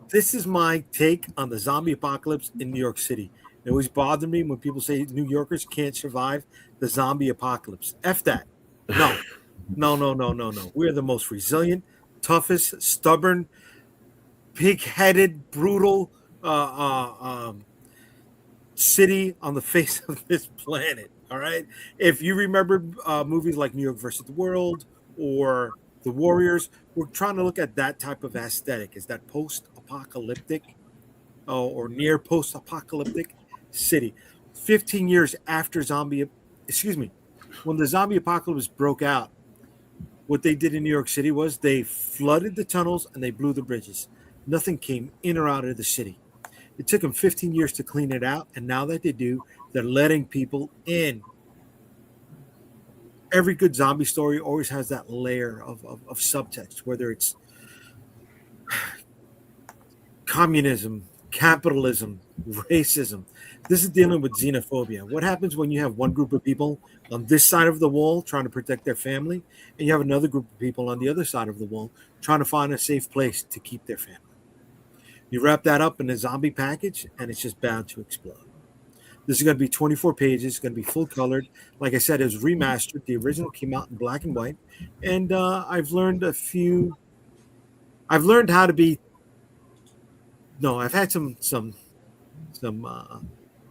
This is my take on the zombie apocalypse in New York City. It always bothered me when people say New Yorkers can't survive the zombie apocalypse. F that. No. We're the most resilient, toughest, stubborn, pig-headed, brutal city on the face of this planet. All right. If you remember movies like New York versus the World or The Warriors, we're trying to look at that type of aesthetic. Is that post-apocalyptic or near post-apocalyptic city? 15 years after when the zombie apocalypse broke out, what they did in New York City was they flooded the tunnels and they blew the bridges. Nothing came in or out of the city. It took them 15 years to clean it out, and now that they do, they're letting people in. Every good zombie story always has that layer of subtext, whether it's communism, capitalism, racism. This is dealing with xenophobia. What happens when you have one group of people on this side of the wall trying to protect their family, and you have another group of people on the other side of the wall trying to find a safe place to keep their family? You wrap that up in a zombie package, and it's just bound to explode. This is going to be 24 pages. It's going to be full colored. Like I said, it was remastered. The original came out in black and white. And I've learned how to be. No, I've had some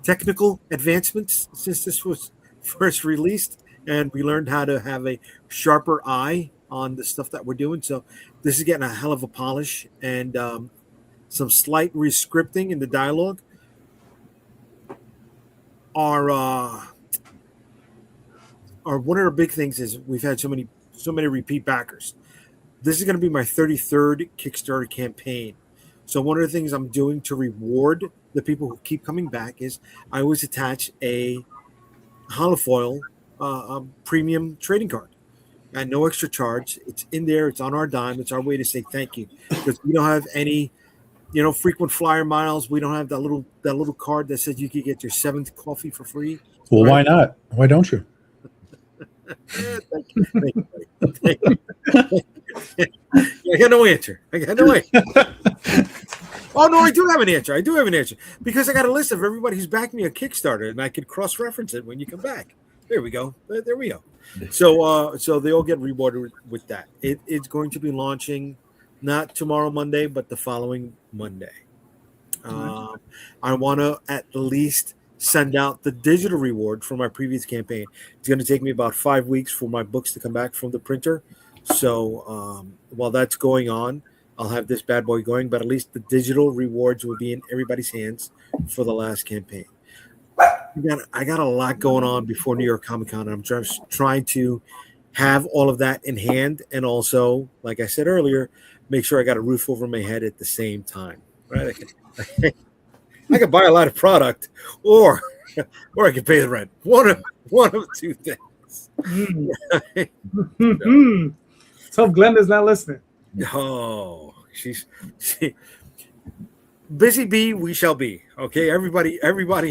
technical advancements since this was first released, and we learned how to have a sharper eye on the stuff that we're doing. So this is getting a hell of a polish and some slight rescripting in the dialogue. Our one of our big things is we've had so many repeat backers. This is going to be my 33rd Kickstarter campaign. So one of the things I'm doing to reward the people who keep coming back is I always attach a holofoil premium trading card at no extra charge. It's in there. It's on our dime. It's our way to say thank you, because we don't have any frequent flyer miles. We don't have that little card that says you could get your 7th coffee for free. Well, right? Why not? Why don't you? Thank you. I got no answer. Oh no, I do have an answer. I do have an answer because I got a list of everybody who's backed me a Kickstarter, and I could cross-reference it when you come back. There we go. There we go. So they all get rewarded with that. It's going to be launching not tomorrow Monday, but the following Monday. I want to at least send out the digital reward for my previous campaign. It's going to take me about 5 weeks for my books to come back from the printer. So while that's going on, I'll have this bad boy going, but at least the digital rewards will be in everybody's hands for the last campaign. I got a lot going on before New York Comic Con, and I'm just trying to have all of that in hand, and also, like I said earlier, make sure I got a roof over my head at the same time. Right? I can buy a lot of product, or I can pay the rent. One of two things. So Glenda's not listening. Oh, she busy bee. We shall be. Okay, everybody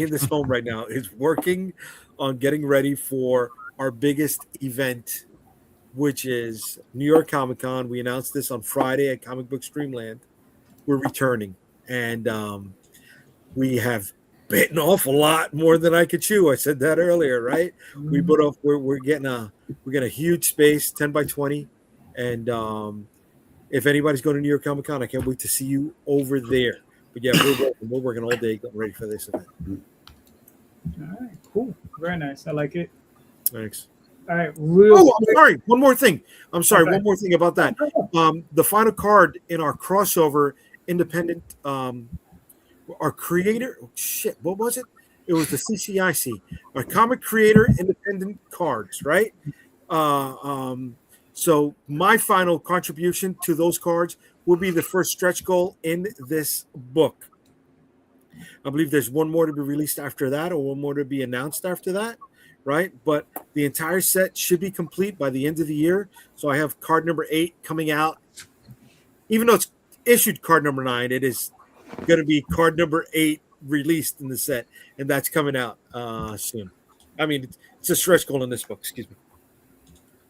in this home right now is working on getting ready for our biggest event, which is New York Comic Con. We announced this on Friday at Comic Book Streamland. We're returning, and we have bit an awful lot more than I could chew. I said that earlier, right? We put off. We're getting a huge space, 10 by 20, and if anybody's going to New York Comic Con, I can't wait to see you over there. But yeah, we're working all day getting ready for this event. All right, cool, very nice. I like it. Thanks. All right, I'm sorry. One more thing. I'm sorry. Okay. One more thing about that. The final card in our crossover independent, our creator. Oh, shit, what was it? It was the CCIC, our comic creator independent cards, right? So my final contribution to those cards will be the first stretch goal in this book. I believe there's one more to be released after that, or one more to be announced after that, right? But the entire set should be complete by the end of the year. So I have card number 8 coming out. Even though it's issued card number 9, it is going to be card number 8 released in the set, and that's coming out soon. I mean, it's a stretch goal in this book. Excuse me.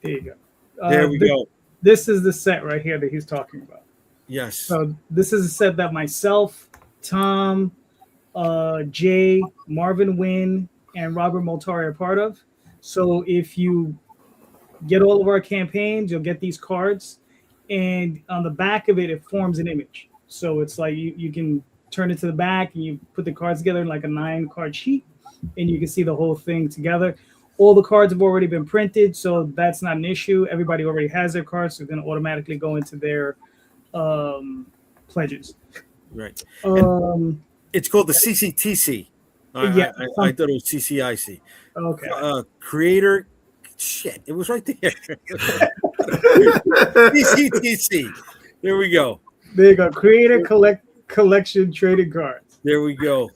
There you go. There we go. This is the set right here that he's talking about. Yes. So this is a set that myself, Tom, Jay, Marvin Wynn, and Robert Moltari are part of. So if you get all of our campaigns, you'll get these cards, and on the back of it, it forms an image. So it's like you can turn it to the back, and you put the cards together in like a 9-card sheet, and you can see the whole thing together. All the cards have already been printed, so that's not an issue. Everybody already has their cards, so they're going to automatically go into their pledges. Right. It's called the CCTC. I thought it was CCIC. Okay. Creator, shit, it was right there. CCTC. There we go. There you go. Creator collection trading cards. There we go.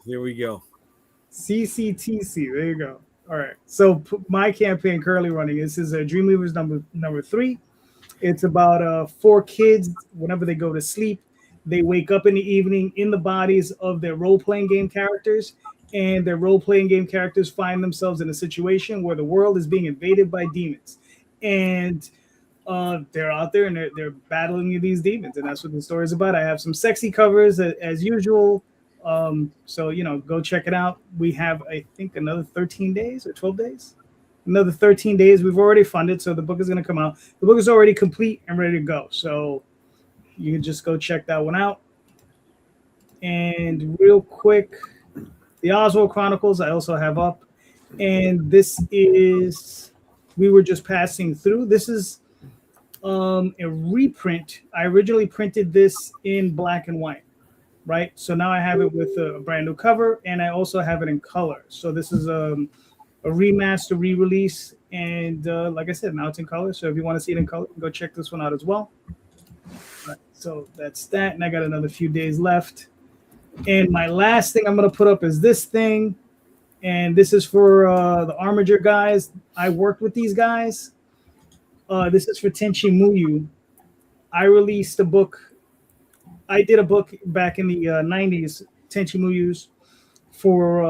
CCTC. There you go. All right. So my campaign currently running. This is Dreamweavers number 3. It's about 4 kids. Whenever they go to sleep, they wake up in the evening in the bodies of their role-playing game characters, and their role-playing game characters find themselves in a situation where the world is being invaded by demons, and they're out there and they're battling these demons, and that's what the story is about. I have some sexy covers as usual. So go check it out. We have, I think, another 13 days or 12 days. Another 13 days. We've already funded, so the book is going to come out. The book is already complete and ready to go. So you can just go check that one out. And real quick, the Oswald Chronicles I also have up. And this is, we were just passing through. This is a reprint. I originally printed this in black and white, right? So now I have it with a brand new cover, and I also have it in color. So this is a remaster, re-release, and like I said, now it's in color. So if you want to see it in color, go check this one out as well. Right, so that's that, and I got another few days left. And my last thing I'm going to put up is this thing, and this is for the Armiger guys. I worked with these guys. This is for Tenchi Muyo. I released a book. I did a book back in the 90s, Tenchi Muyo's, for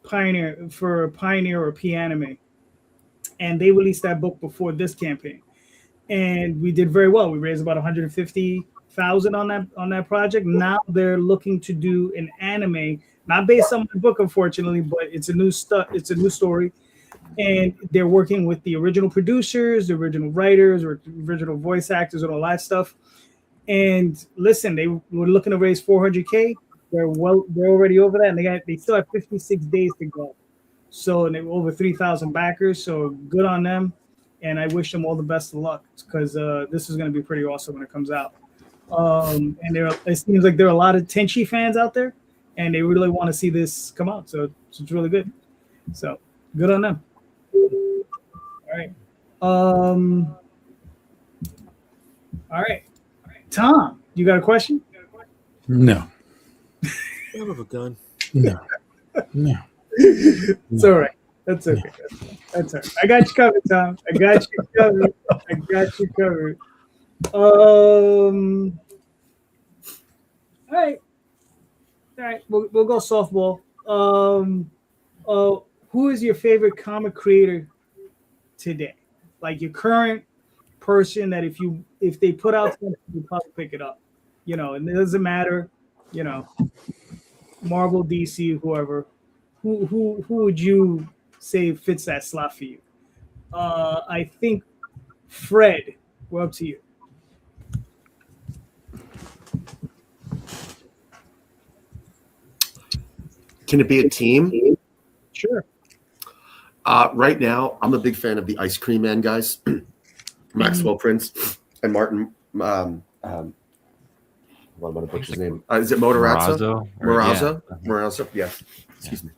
Pioneer or P-Anime, and they released that book before this campaign, and we did very well. We raised about $150,000 $100,000 on that project. Now they're looking to do an anime, not based on my book, unfortunately, but it's a new story, and they're working with the original producers, the original writers, or original voice actors, and all that stuff. And listen, they were looking to raise $400K. They're already over that, and they still have 56 days to go. So, and they were over 3,000 backers. So good on them, and I wish them all the best of luck, because this is going to be pretty awesome when it comes out. And it seems like there are a lot of Tenchi fans out there, and they really want to see this come out. So it's really good. So good on them. All right. All right. Tom, you got a question? No. Son of a gun. No. It's all right. That's okay. That's all right. I got you covered, Tom. I got you covered. All right. We'll go softball. Who is your favorite comic creator today? Like your current person that if they put out something, you probably pick it up. And it doesn't matter. Marvel, DC, whoever. Who would you say fits that slot for you? I think Fred. We're up to you. Can it be a team? Sure. Right now, I'm a big fan of the Ice Cream Man guys, Maxwell Prince and Martin. What am I going to butcher his name? Is it Morazzo? Morazzo. Yeah. Excuse me.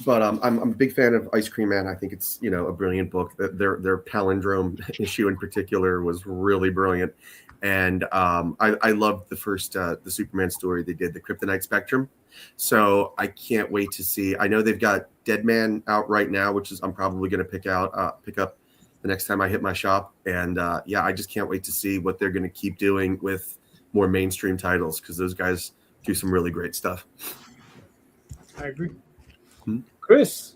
But I'm a big fan of Ice Cream Man. I think it's a brilliant book. Their palindrome issue in particular was really brilliant, and I loved the first the Superman story they did, the Kryptonite Spectrum. So I can't wait to see. I know they've got Dead Man out right now, which is I'm probably going to pick up the next time I hit my shop. And I just can't wait to see what they're going to keep doing with more mainstream titles, because those guys do some really great stuff. I agree. Chris.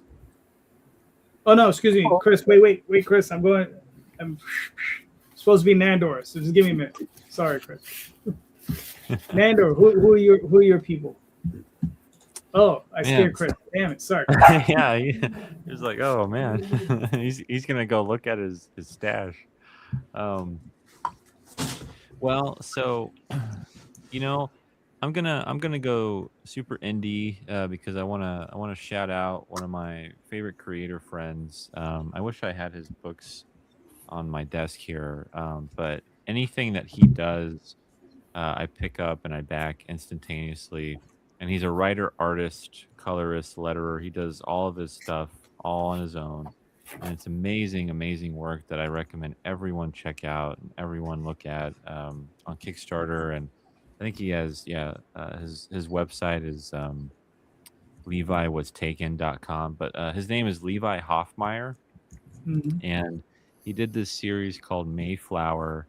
Oh no, excuse me, Chris. Wait, Chris. I'm supposed to be Nandor, so just give me a minute. Sorry, Chris. Nandor, who are your people? Oh, I scared Chris. Damn it, sorry. Yeah, he was like, oh man, he's gonna go look at his stash. Well, so I'm gonna go super indie because I wanna shout out one of my favorite creator friends. I wish I had his books on my desk here, but anything that he does, I pick up and I back instantaneously. And he's a writer, artist, colorist, letterer. He does all of his stuff all on his own. And it's amazing, amazing work that I recommend everyone check out and everyone look at on Kickstarter. And I think he has, his website is leviwastaken.com. But his name is Levi Hoffmeyer. Mm-hmm. And he did this series called Mayflower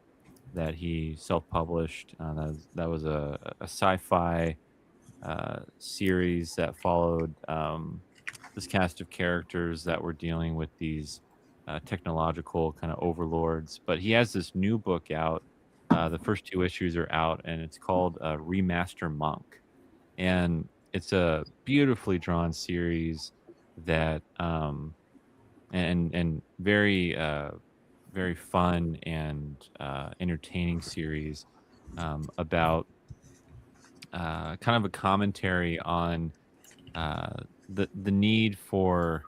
that he self-published. That was a sci-fi series that followed this cast of characters that were dealing with these technological kind of overlords. But he has this new book out. The first 2 issues are out, and it's called Remaster Monk. And it's a beautifully drawn series that and very very fun and entertaining series about kind of a commentary on the need for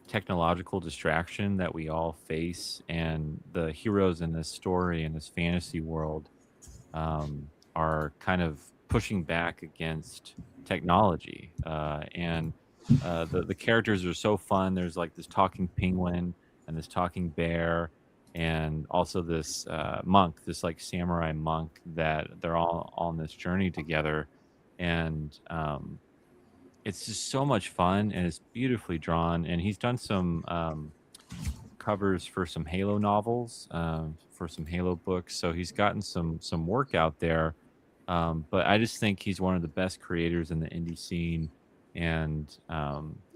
technological distraction that we all face, and the heroes in this story, in this fantasy world, are kind of pushing back against technology. And the characters are so fun. There's like this talking penguin and this talking bear, and also this monk, this like samurai monk, that they're all on this journey together. And it's just so much fun, and it's beautifully drawn. And he's done some covers for some Halo novels, for some Halo books. So he's gotten some work out there. But I just think he's one of the best creators in the indie scene. And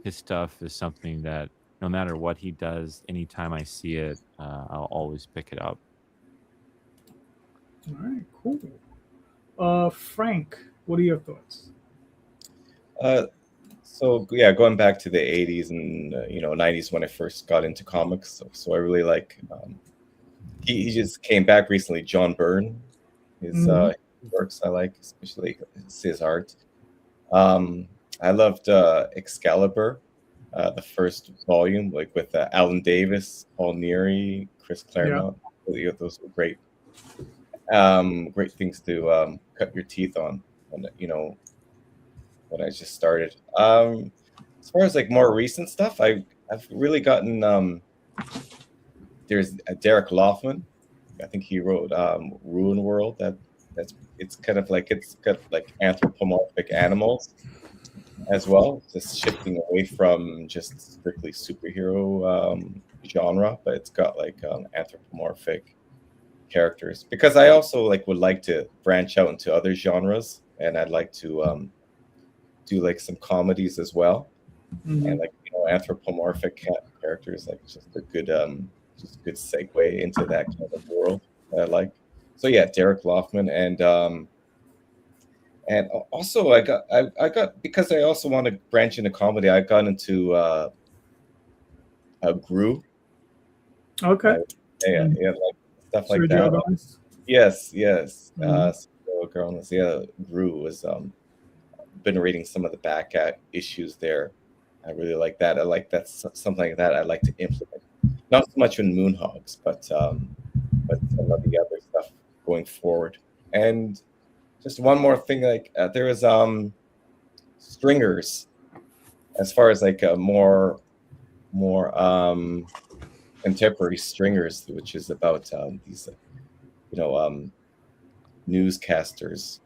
his stuff is something that no matter what he does, anytime I see it, I'll always pick it up. All right, cool. Frank, what are your thoughts? So yeah, going back to the 80s and 90s when I first got into comics. So I really like. He just came back recently. John Byrne, his works I like, especially his art. I loved Excalibur, the first volume, like with Alan Davis, Paul Neary, Chris Claremont. Yeah. Those were great, great things to cut your teeth on when I just started. As far as like more recent stuff, I've really gotten. There's Derek Loffman. I think he wrote Ruin World. It's kind of like it's got like anthropomorphic animals as well, just shifting away from just strictly superhero genre, but it's got like anthropomorphic characters. Because I also like would like to branch out into other genres, and I'd like to do like some comedies as well, and like anthropomorphic characters, like just a good segue into that kind of world that I like. So yeah, Derek Loffman, and also I got because I also want to branch into comedy. I got into Gru. Okay. Yeah, like stuff like that. Gomez. Yes. Gru was. Been reading some of the back issues there. I really like that. I like that something like that. I like to implement. Not so much in Moonhogs, but some of the other stuff going forward. And just one more thing, like there was Stringers, as far as like more contemporary Stringers, which is about these newscasters,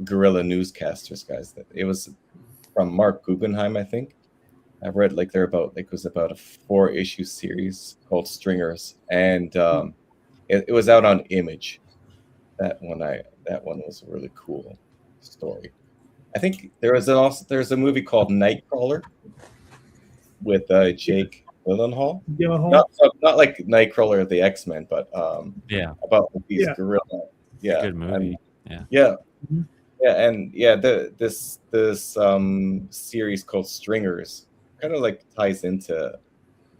guerrilla newscasters, guys. It was from Mark Guggenheim, I think. I read like they're about like it was about a 4-issue series called Stringers, and it was out on Image. That one was a really cool story. I think there's a movie called Nightcrawler with Jake Gyllenhaal. Not like Nightcrawler of the X-Men, but about these guerrilla. Yeah, good movie. This series called Stringers kind of like ties into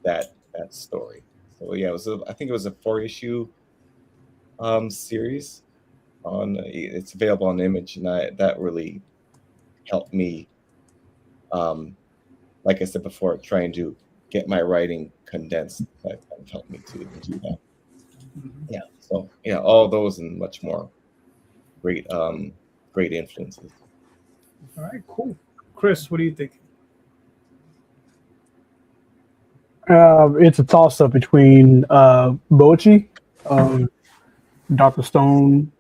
that story. So yeah, I think it was a 4-issue series it's available on Image, and that really helped me, like I said before, trying to get my writing condensed. That helped me to do that. Yeah, so yeah, all those and much more great influences. All right, cool. Chris, what do you think? It's a toss-up between Bochi, Dr. Stone,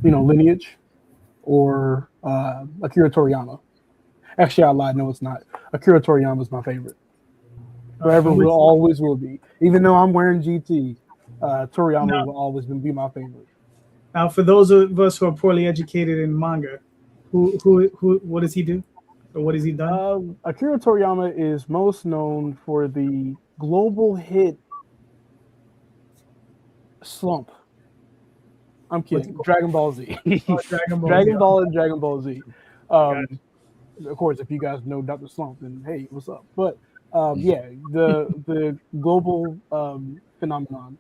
lineage, or Akira Toriyama. Actually, I lied. No, it's not. Akira Toriyama is my favorite. Forever will always will be. Even though I'm wearing GT, Toriyama will always be my favorite. Now, for those of us who are poorly educated in manga, what does he do? Or what has he done? Akira Toriyama is most known for the global hit Slump. I'm kidding. Dragon Ball Z. Dragon Ball and Dragon Ball Z. Of course, if you guys know Dr. Slump, then hey, what's up? But the global phenomenon,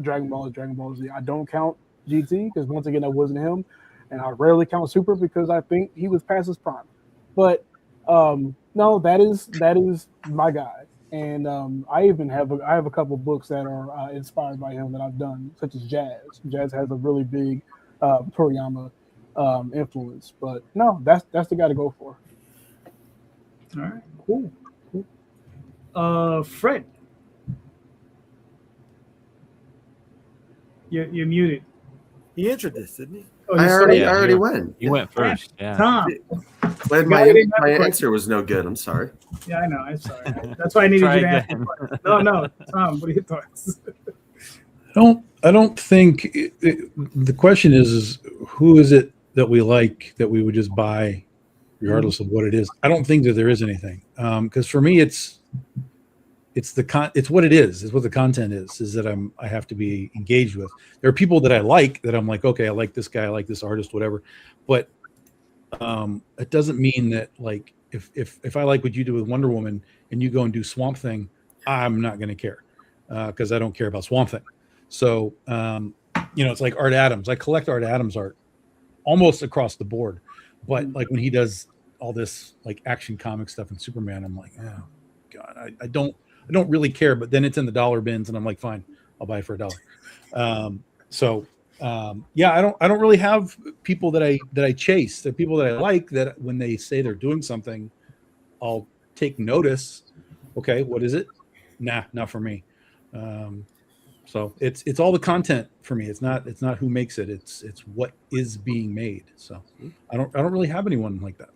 Dragon Ball and Dragon Ball Z. I don't count GT because once again, that wasn't him, and I rarely count Super because I think he was past his prime. But no, that is my guy, and I have a couple books that are inspired by him that I've done, such as Jazz. Jazz has a really big Toriyama influence, but no, that's the guy to go for. All right, cool. Fred, you're muted. He answered this, didn't he? Oh, I already went. You went first. Yeah. Tom. My answer was no good. I'm sorry. Yeah, I know. I'm sorry. That's why I needed you to answer. No, Tom. What are your thoughts? I don't think the question is who is it that we like that we would just buy, regardless of what it is. I don't think that there is anything because for me it's it's what it is. It's what the content is that I have to be engaged with. There are people that I like that I'm like, okay, I like this guy, I like this artist, whatever. But it doesn't mean that like if I like what you do with Wonder Woman and you go and do Swamp Thing, I'm not going to care because I don't care about Swamp Thing. So it's like Art Adams. I collect Art Adams art almost across the board, but like when he does all this like Action Comic stuff and Superman, I'm like, oh God, I don't really care. But then it's in the dollar bins, and I'm like, fine, I'll buy it for $1. I don't really have people that I chase. The people that I like, that when they say they're doing something, I'll take notice. Okay, what is it? Nah, not for me. So it's all the content for me. It's not who makes it. It's what is being made. So I don't really have anyone like that.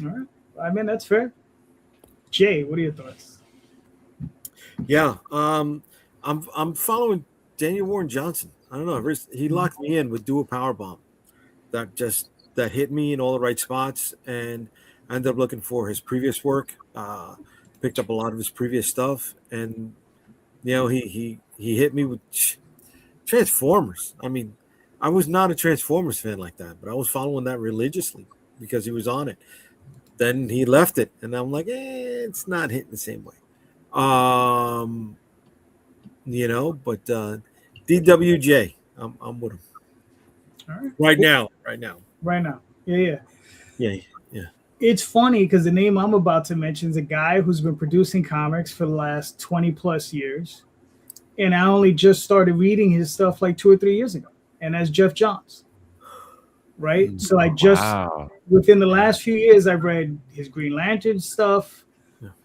All right. I mean, that's fair. Jay, what are your thoughts? Yeah. I'm following Daniel Warren Johnson. I don't know. He locked me in with Do a Power Bomb. That hit me in all the right spots, and I ended up looking for his previous work. Picked up a lot of his previous stuff, and he hit me with Transformers. I mean, I was not a Transformers fan like that, but I was following that religiously because he was on it. Then he left it, and I'm like, it's not hitting the same way. But DWJ, I'm with him. All right. Right now. Yeah. Yeah. It's funny because the name I'm about to mention is a guy who's been producing comics for the last 20 plus years. And I only just started reading his stuff like 2 or 3 years ago. And that's Jeff Johns. Right? So I just, within the last few years, I've read his Green Lantern stuff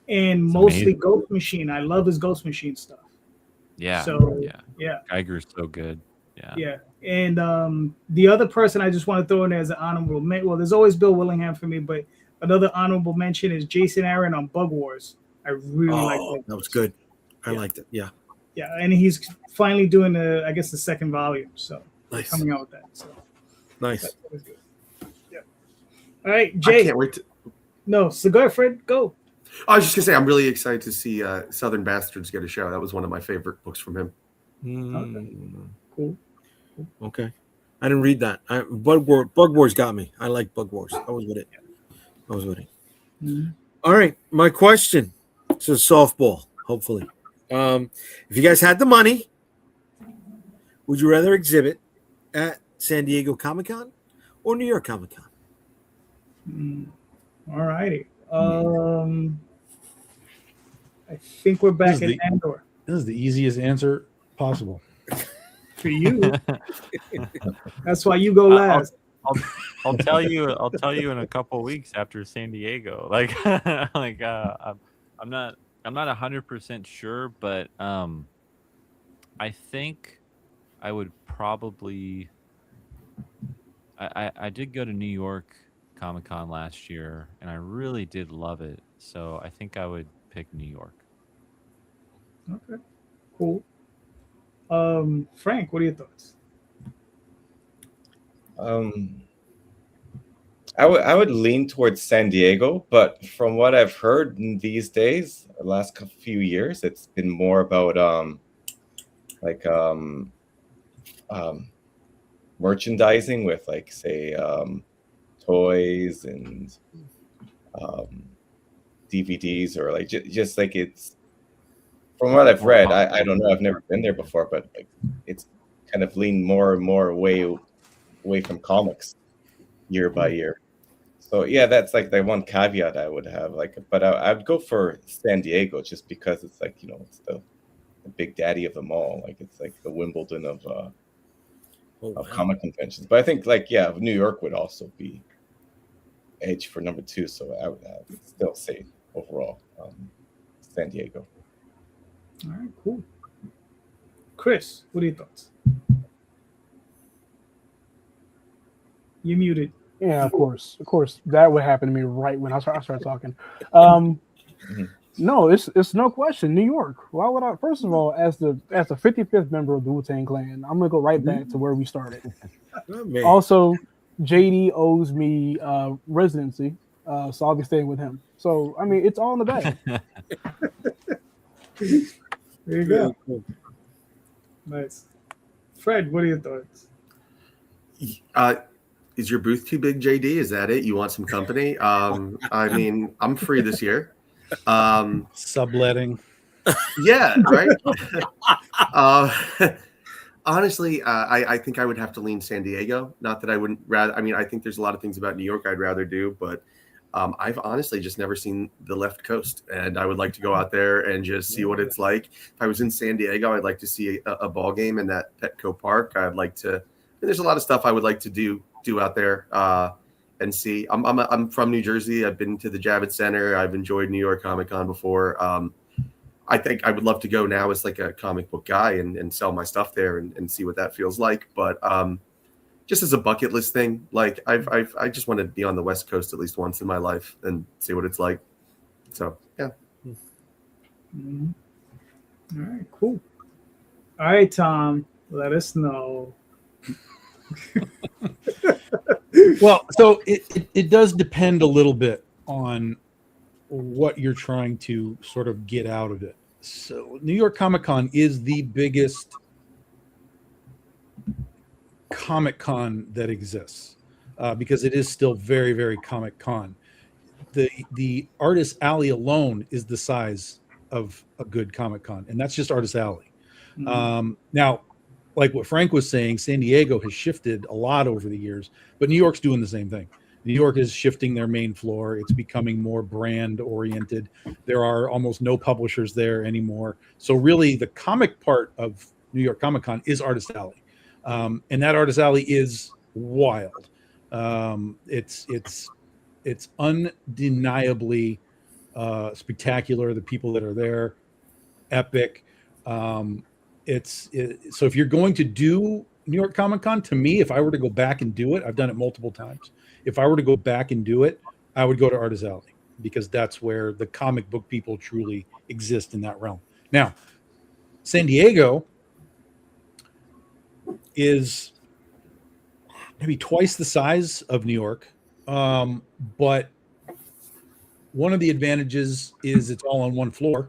and mostly amazing. Ghost Machine. I love his Ghost Machine stuff. Yeah. So, yeah. Geiger's so good. Yeah. Yeah. And the other person I just want to throw in there as an honorable mention. Well, there's always Bill Willingham for me, but another honorable mention is Jason Aaron on Bug Wars. I really like that. That was good. I liked it. Yeah. Yeah, and he's finally doing the second volume. So nice. Coming out with that. So nice. That was good. Yeah. All right, Jay. I can't wait to. No, cigar, Fred, go. I was just gonna say I'm really excited to see Southern Bastards get a show. That was one of my favorite books from him. Okay. Cool. Okay. I didn't read that. Bug Wars got me. I like Bug Wars. I was with it. Mm-hmm. All right. My question. It's a softball, hopefully. If you guys had the money, would you rather exhibit at San Diego Comic-Con or New York Comic-Con? All righty. I think we're back in Nandor. This is the easiest answer possible. For you. That's why you go last. I'll tell you in a couple of weeks after San Diego. I'm not 100% sure, but I think I would probably. I did go to New York Comic-Con last year, and I really did love it. So I think I would pick New York. Okay, cool. Frank, what are your thoughts? I would lean towards San Diego, but from what I've heard these days, the last few years, it's been more about merchandising with toys and DVDs or just it's. From what I've read, I don't know. I've never been there before, but it's kind of leaned more and more away from comics year by year. So yeah, that's the one caveat I would have. But I'd go for San Diego just because it's it's the big daddy of them all. It's the Wimbledon of comic conventions. But I think New York would also be edge for number 2. So I would still say overall San Diego. All right, cool. Chris, what are your thoughts? You're muted. Yeah, of course. That would happen to me right when I start talking. No, it's no question. New York. Why would I? First of all, as the 55th member of the Wu-Tang Clan, I'm gonna go right back to where we started. Also, JD owes me residency, so I'll be staying with him. So I mean, it's all in the bag. There you go. Nice. Fred, what are your thoughts? Is your booth too big, JD? Is that it? You want some company? I mean, I'm free this year. Subletting. Yeah, right. Honestly, I think I would have to lean San Diego. Not that I wouldn't rather. I mean, I think there's a lot of things about New York I'd rather do, but I've honestly just never seen the left coast, and I would like to go out there and just see what it's like. If I was in San Diego, I'd like to see a ball game in that Petco Park. I'd like to. There's a lot of stuff I would like to do out there and see. I'm from New Jersey. I've been to the Javits Center. I've enjoyed New York Comic Con before. I think I would love to go now as like a comic book guy and sell my stuff there and see what that feels like. But just as a bucket list thing, like I just want to be on the West Coast at least once in my life and see what it's like. So yeah. Mm-hmm. All right, cool. All right, Tom, let us know. Well, so it does depend a little bit on what you're trying to sort of get out of it. So New York Comic Con is the biggest Comic Con that exists because it is still very, very Comic Con. The Artist Alley alone is the size of a good Comic Con, and that's just Artist Alley. Mm-hmm. Now, like what Frank was saying, San Diego has shifted a lot over the years, but New York's doing the same thing. New York is shifting their main floor. It's becoming more brand oriented. There are almost no publishers there anymore. So really the comic part of New York Comic Con is Artist Alley. And that Artist Alley is wild. It's undeniably spectacular. The people that are there, epic. So if you're going to do New York Comic Con, to me, if I were to go back and do it, I've done it multiple times. If I were to go back and do it, I would go to Artist Alley because that's where the comic book people truly exist in that realm. Now, San Diego is maybe twice the size of New York, but one of the advantages is it's all on one floor.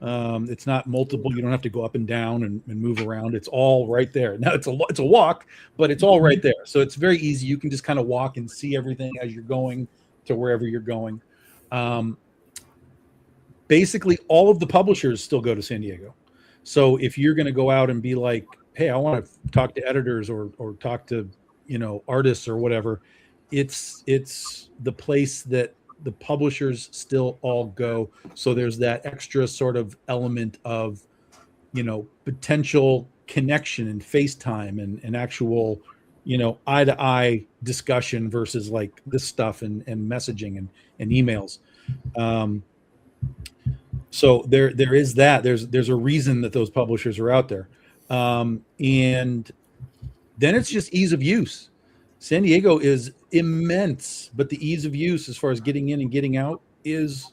It's not multiple. You don't have to go up and down and move around. It's all right there. Now it's a walk, but it's all right there. So it's very easy. You can just kind of walk and see everything as you're going to wherever you're going. Basically, all of the publishers still go to San Diego. So if you're going to go out and be like, hey, I want to talk to editors or talk to, artists or whatever, it's the place that the publishers still all go. So there's that extra sort of element of, potential connection and FaceTime and actual, eye-to-eye discussion versus like this stuff and messaging and emails. So there is that. There's a reason that those publishers are out there. And then it's just ease of use. San Diego is immense, but the ease of use as far as getting in and getting out is,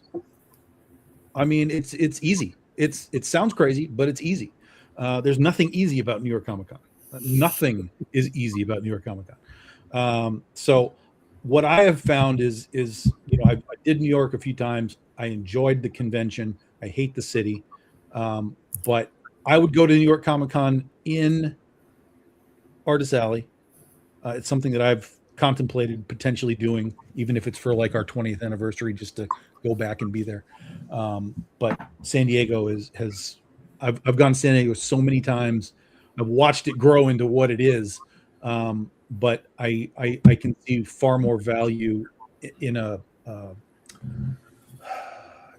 it's easy. It sounds crazy, but it's easy. There's nothing easy about New York Comic Con. Nothing is easy about New York Comic Con. So what I have found is I did New York a few times. I enjoyed the convention. I hate the city, but I would go to New York Comic Con in Artist Alley. It's something that I've contemplated potentially doing, even if it's for like our 20th anniversary, just to go back and be there. But San Diego I've gone to San Diego so many times. I've watched it grow into what it is. But I can see far more value in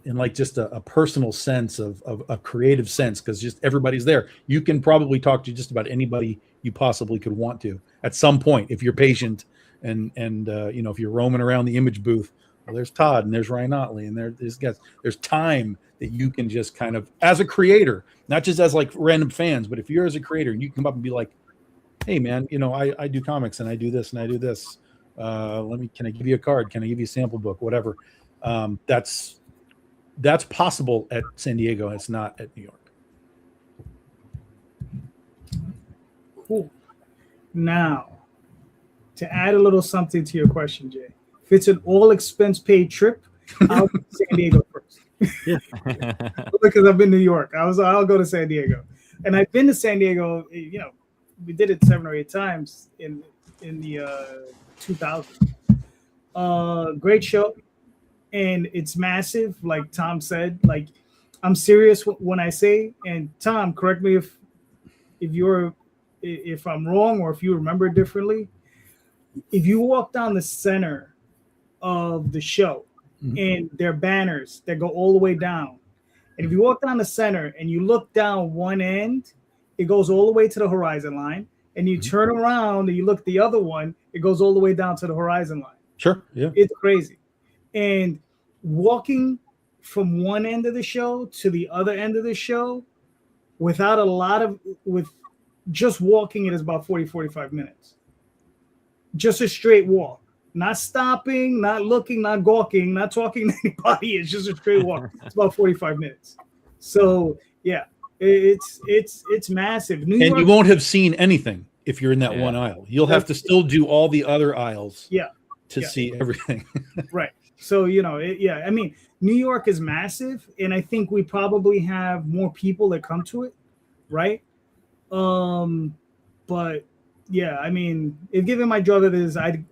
like just a personal sense of a creative sense, because just everybody's there. You can probably talk to just about anybody you possibly could want to at some point if you're patient and if you're roaming around the image booth. Well, there's Todd and there's Ryan Otley and there's guys. There's time that you can just kind of, as a creator, not just as like random fans, but if you're as a creator and you can come up and be like, hey man, I do comics and I do this and I do this. Can I give you a card? Can I give you a sample book? Whatever. That's possible at San Diego. It's not at New York. Cool. Now, to add a little something to your question, Jay, if it's an all expense paid trip, I'll go to San Diego first. Because I've been to New York. I'll go to San Diego, and I've been to San Diego. You know, we did it 7 or 8 times in the 2000s. Great show, and it's massive. Like Tom said, like I'm serious when I say. And Tom, correct me if I'm wrong or if you remember it differently. If you walk down the center of the show, and there are banners that go all the way down, and if you walk down the center and you look down one end, it goes all the way to the horizon line, and you turn around and you look at the other one, it goes all the way down to the horizon line. Sure. Yeah. It's crazy. And walking from one end of the show to the other end of the show with just walking it is about 45 minutes. Just a straight walk. Not stopping, not looking, not gawking, not talking to anybody. It's just a straight walk. It's about 45 minutes. So yeah, it's massive. New York, you won't have seen anything if you're in that one aisle. You'll have to still do all the other aisles. To see everything. Right. So, you know, I mean, New York is massive, and I think we probably have more people that come to it, right? But yeah, I mean, if given my druthers, I'd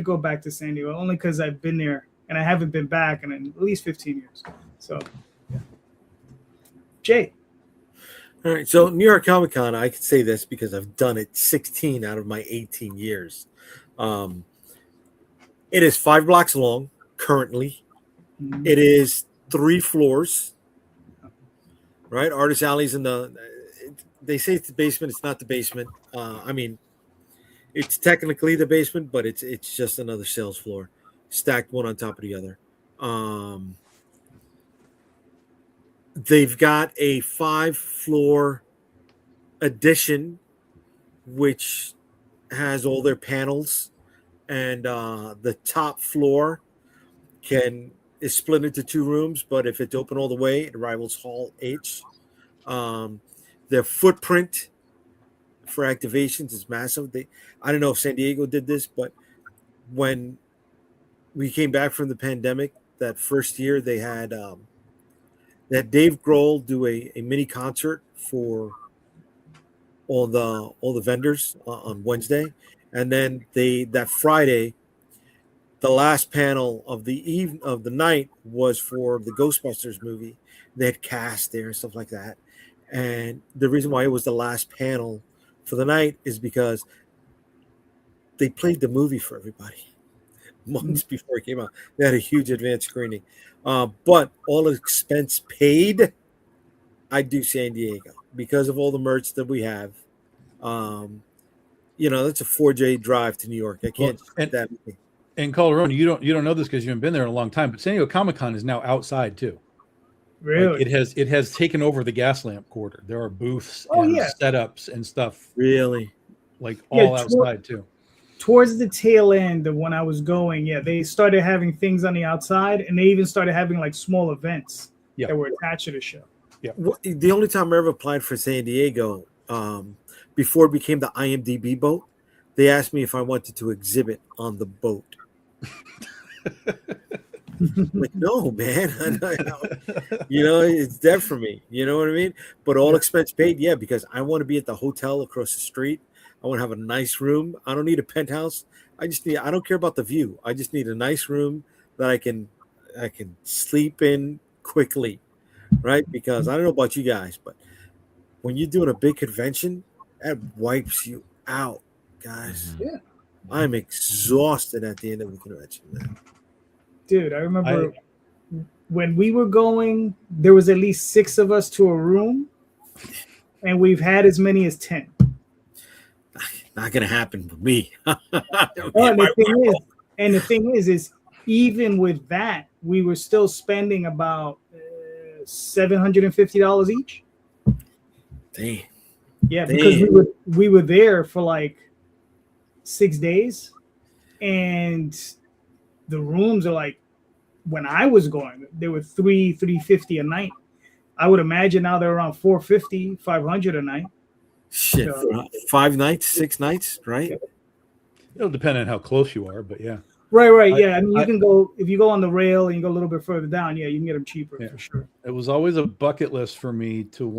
go back to San Diego only because I've been there and I haven't been back in at least 15 years. So, yeah. Jay. All right. So New York Comic Con, I can say this because I've done it 16 out of my 18 years. It is 5 blocks long currently. It is 3 floors, right? Artist Alley's in they say it's the basement. It's not the basement. I mean, it's technically the basement, but it's just another sales floor, stacked one on top of the other. They've got a 5-floor addition, which has all their panels, and the top floor is split into 2 rooms, but if it's open all the way, it rivals Hall H. Their footprint for activations is massive. I don't know if San Diego did this, but when we came back from the pandemic, that first year they had Dave Grohl do a mini concert for all the vendors on Wednesday, and then that Friday, the last panel of the night was for the Ghostbusters movie. They had cast there and stuff like that. And the reason why it was the last panel for the night is because they played the movie for everybody months before it came out. They had a huge advanced screening. But all expense paid, I do San Diego because of all the merch that we have. You know, that's a 4J drive to New York. I can't. And Calderon, you don't know this because you haven't been there in a long time, but San Diego Comic Con is now outside too. Really? Like it has taken over the gas lamp quarter. There are booths and setups and stuff. Really? Like all outside too. Towards the tail end of when I was going, they started having things on the outside, and they even started having like small events that were attached to the show. Yeah. The only time I ever applied for San Diego, before it became the IMDb boat, they asked me if I wanted to exhibit on the boat. Like, no, man. You know, it's dead for me. You know what I mean? But all expense paid, because I want to be at the hotel across the street. I want to have a nice room. I don't need a penthouse. I don't care about the view. I just need a nice room that I can sleep in quickly, right? Because I don't know about you guys, but when you're doing a big convention, that wipes you out, guys. Yeah. I'm exhausted at the end of the convention, man. Dude, I remember when we were going, there was at least 6 of us to a room, and we've had as many as 10. Not gonna happen for me. And the thing is even with that, we were still spending about $750 each. Damn. Yeah, because we were there for like 6 days, and the rooms are like, when I was going, they were $350 a night. I would imagine now they're around $450, $500 a night. Shit, 5 nights, 6 nights, right? It'll depend on how close you are, but yeah. Right. Yeah, I mean, you can go if you go on the rail and you go a little bit further down. Yeah, you can get them cheaper for sure. It was always a bucket list for me to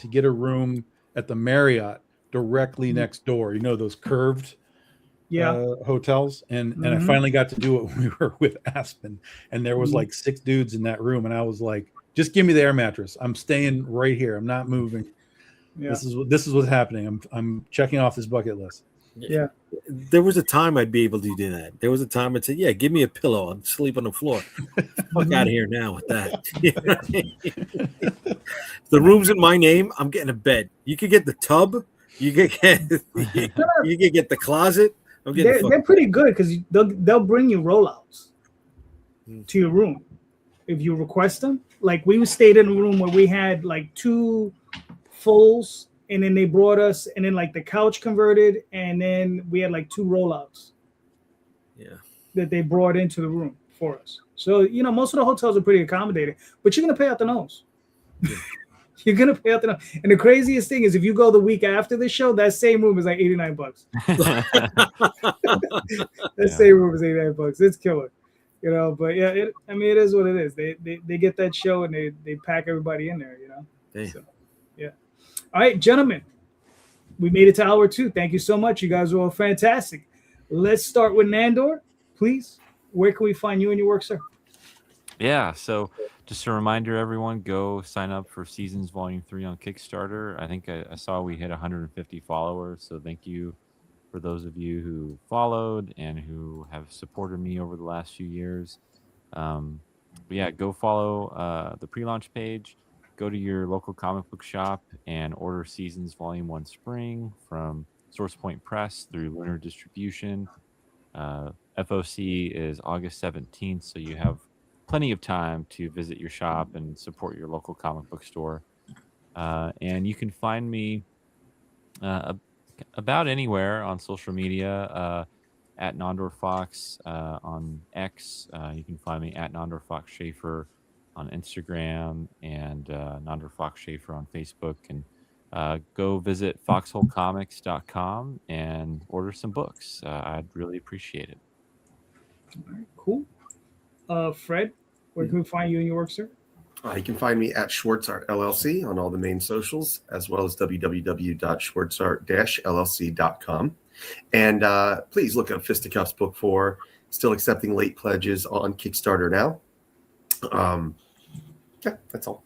get a room at the Marriott directly next door. You know, those curved hotels, and I finally got to do it when we were with Aspen, and there was like 6 dudes in that room, and I was like, just give me the air mattress. I'm staying right here. I'm not moving. Yeah. This is what's happening. I'm checking off this bucket list. Yeah. There was a time I'd be able to do that. There was a time I'd say, yeah, give me a pillow. I'll sleep on the floor. Fuck out of here now with that. The room's in my name. I'm getting a bed. You could get the tub. You could get the closet. They're pretty good because they'll bring you rollouts to your room if you request them. Like we stayed in a room where we had like 2 fulls, and then they brought us, and then like the couch converted, and then we had like 2 rollouts. Yeah, that they brought into the room for us. So most of the hotels are pretty accommodating, but you're gonna pay out the nose. Yeah. You're gonna pay out the nose. And the craziest thing is, if you go the week after the show, that same room is like $89. Same room is $89. It's killer, But yeah, it is what it is. They get that show and they pack everybody in there, So, yeah. All right, gentlemen, we made it to hour 2. Thank you so much. You guys were all fantastic. Let's start with Nandor, please. Where can we find you and your work, sir? Yeah, so just a reminder, everyone, go sign up for Seasons Volume 3 on Kickstarter. I think I saw we hit 150 followers, so thank you for those of you who followed and who have supported me over the last few years. But yeah, go follow the pre-launch page. Go to your local comic book shop and order Seasons Volume 1 Spring from Source Point Press through Lunar Distribution. FOC is August 17th, so you have plenty of time to visit your shop and support your local comic book store. And you can find me about anywhere on social media at Nandor Fox on X. You can find me at Nandor Fox Shaffer on Instagram and Nandor Fox Shaffer on Facebook. And go visit foxholecomics.com and order some books. I'd really appreciate it. All right, cool. Fred, where can we find you and your work, sir? You can find me at Schwartz Art LLC on all the main socials, as well as www.schwartzart-llc.com. And please look up Fisticuffs Book 4. Still accepting late pledges on Kickstarter now. Yeah, that's all.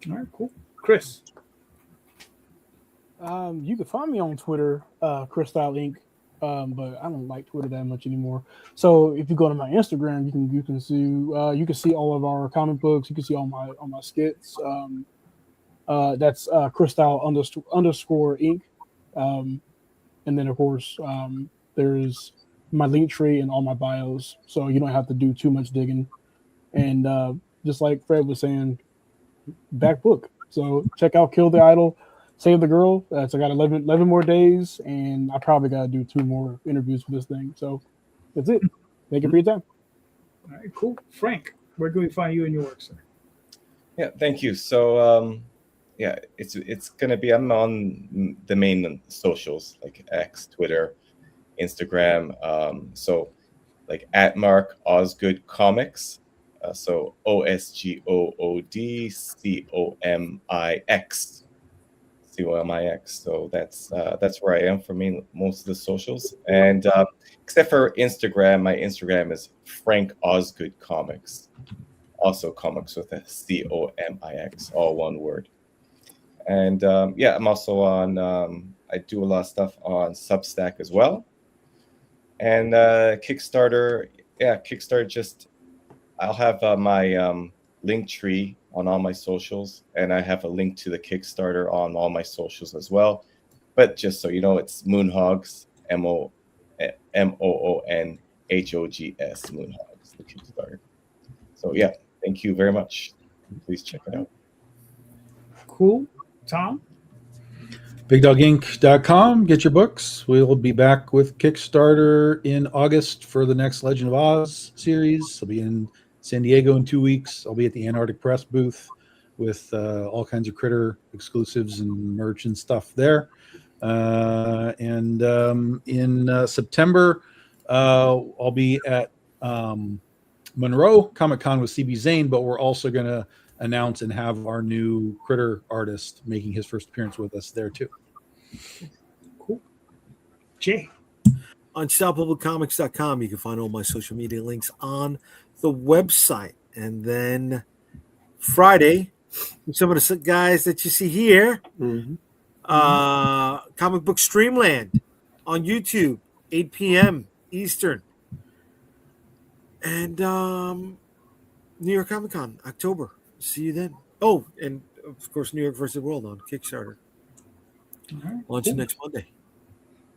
All right, cool. Chris. You can find me on Twitter, Crystal Inc. But I don't like Twitter that much anymore. So if you go to my Instagram, you can see all of our comic books. You can see all my skits. That's Crystal _ Inc. And then of course there's my link tree and all my bios, so you don't have to do too much digging. And just like Fred was saying, back book. So check out Kill the Idol, Save the Girl. So I got 11 more days, and I probably got to do 2 more interviews for this thing. So that's it. Thank you for your time. All right, cool. Frank, where can we find you and your work, sir? Yeah, thank you. So, yeah, it's gonna be. I'm on the main socials like X, Twitter, Instagram. So, like at Mark Osgood Comics. So OSGOOD COMIX. So that's where I am for me, most of the socials. And except for Instagram, my Instagram is Frank Osgood Comics. Also comics with a COMIX, all one word. And yeah, I'm also on, I do a lot of stuff on Substack as well. And Kickstarter, yeah, Kickstarter just, I'll have my link tree on all my socials, and I have a link to the Kickstarter on all my socials as well. But just so you know, it's Moonhogs, MOONHOGS, Moonhogs, the Kickstarter. So yeah, thank you very much. Please check it out. Cool. Tom? BigDogInc.com. Get your books. We'll be back with Kickstarter in August for the next Legend of Oz series. I'll be in San Diego in 2 weeks. I'll be at the Antarctic Press booth with all kinds of Critter exclusives and merch and stuff there. And in September, I'll be at Monroe Comic Con with CB Zane, but we're also going to announce and have our new critter artist making his first appearance with us there too. Cool. Jay. UnstoppableComics.com. You can find all my social media links on the website. And then Friday, some of the guys that you see here, Comic Book Streamland on YouTube, 8 p.m. Eastern. And New York Comic Con, October. See you then. Oh, and of course, New York versus the World on Kickstarter. Launching next Monday.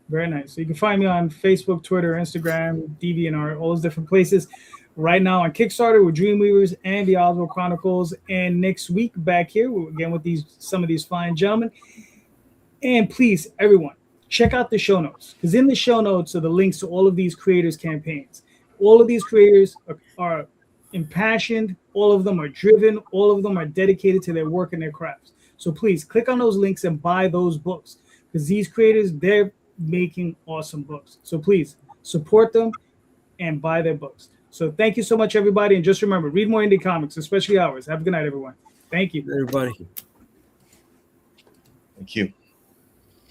Very nice. So you can find me on Facebook, Twitter, Instagram, DeviantArt, all those different places. Right now on Kickstarter with Dreamweavers and the Oswald Chronicles. And next week back here again with some of these fine gentlemen. And please, everyone, check out the show notes, because in the show notes are the links to all of these creators' campaigns. All of these creators are impassioned. All of them are driven. All of them are dedicated to their work and their crafts. So please click on those links and buy those books, because these creators, they're making awesome books. So please support them and buy their books. So thank you so much, everybody. And just remember, read more indie comics, especially ours. Have a good night, everyone. Thank you. Everybody. Thank you.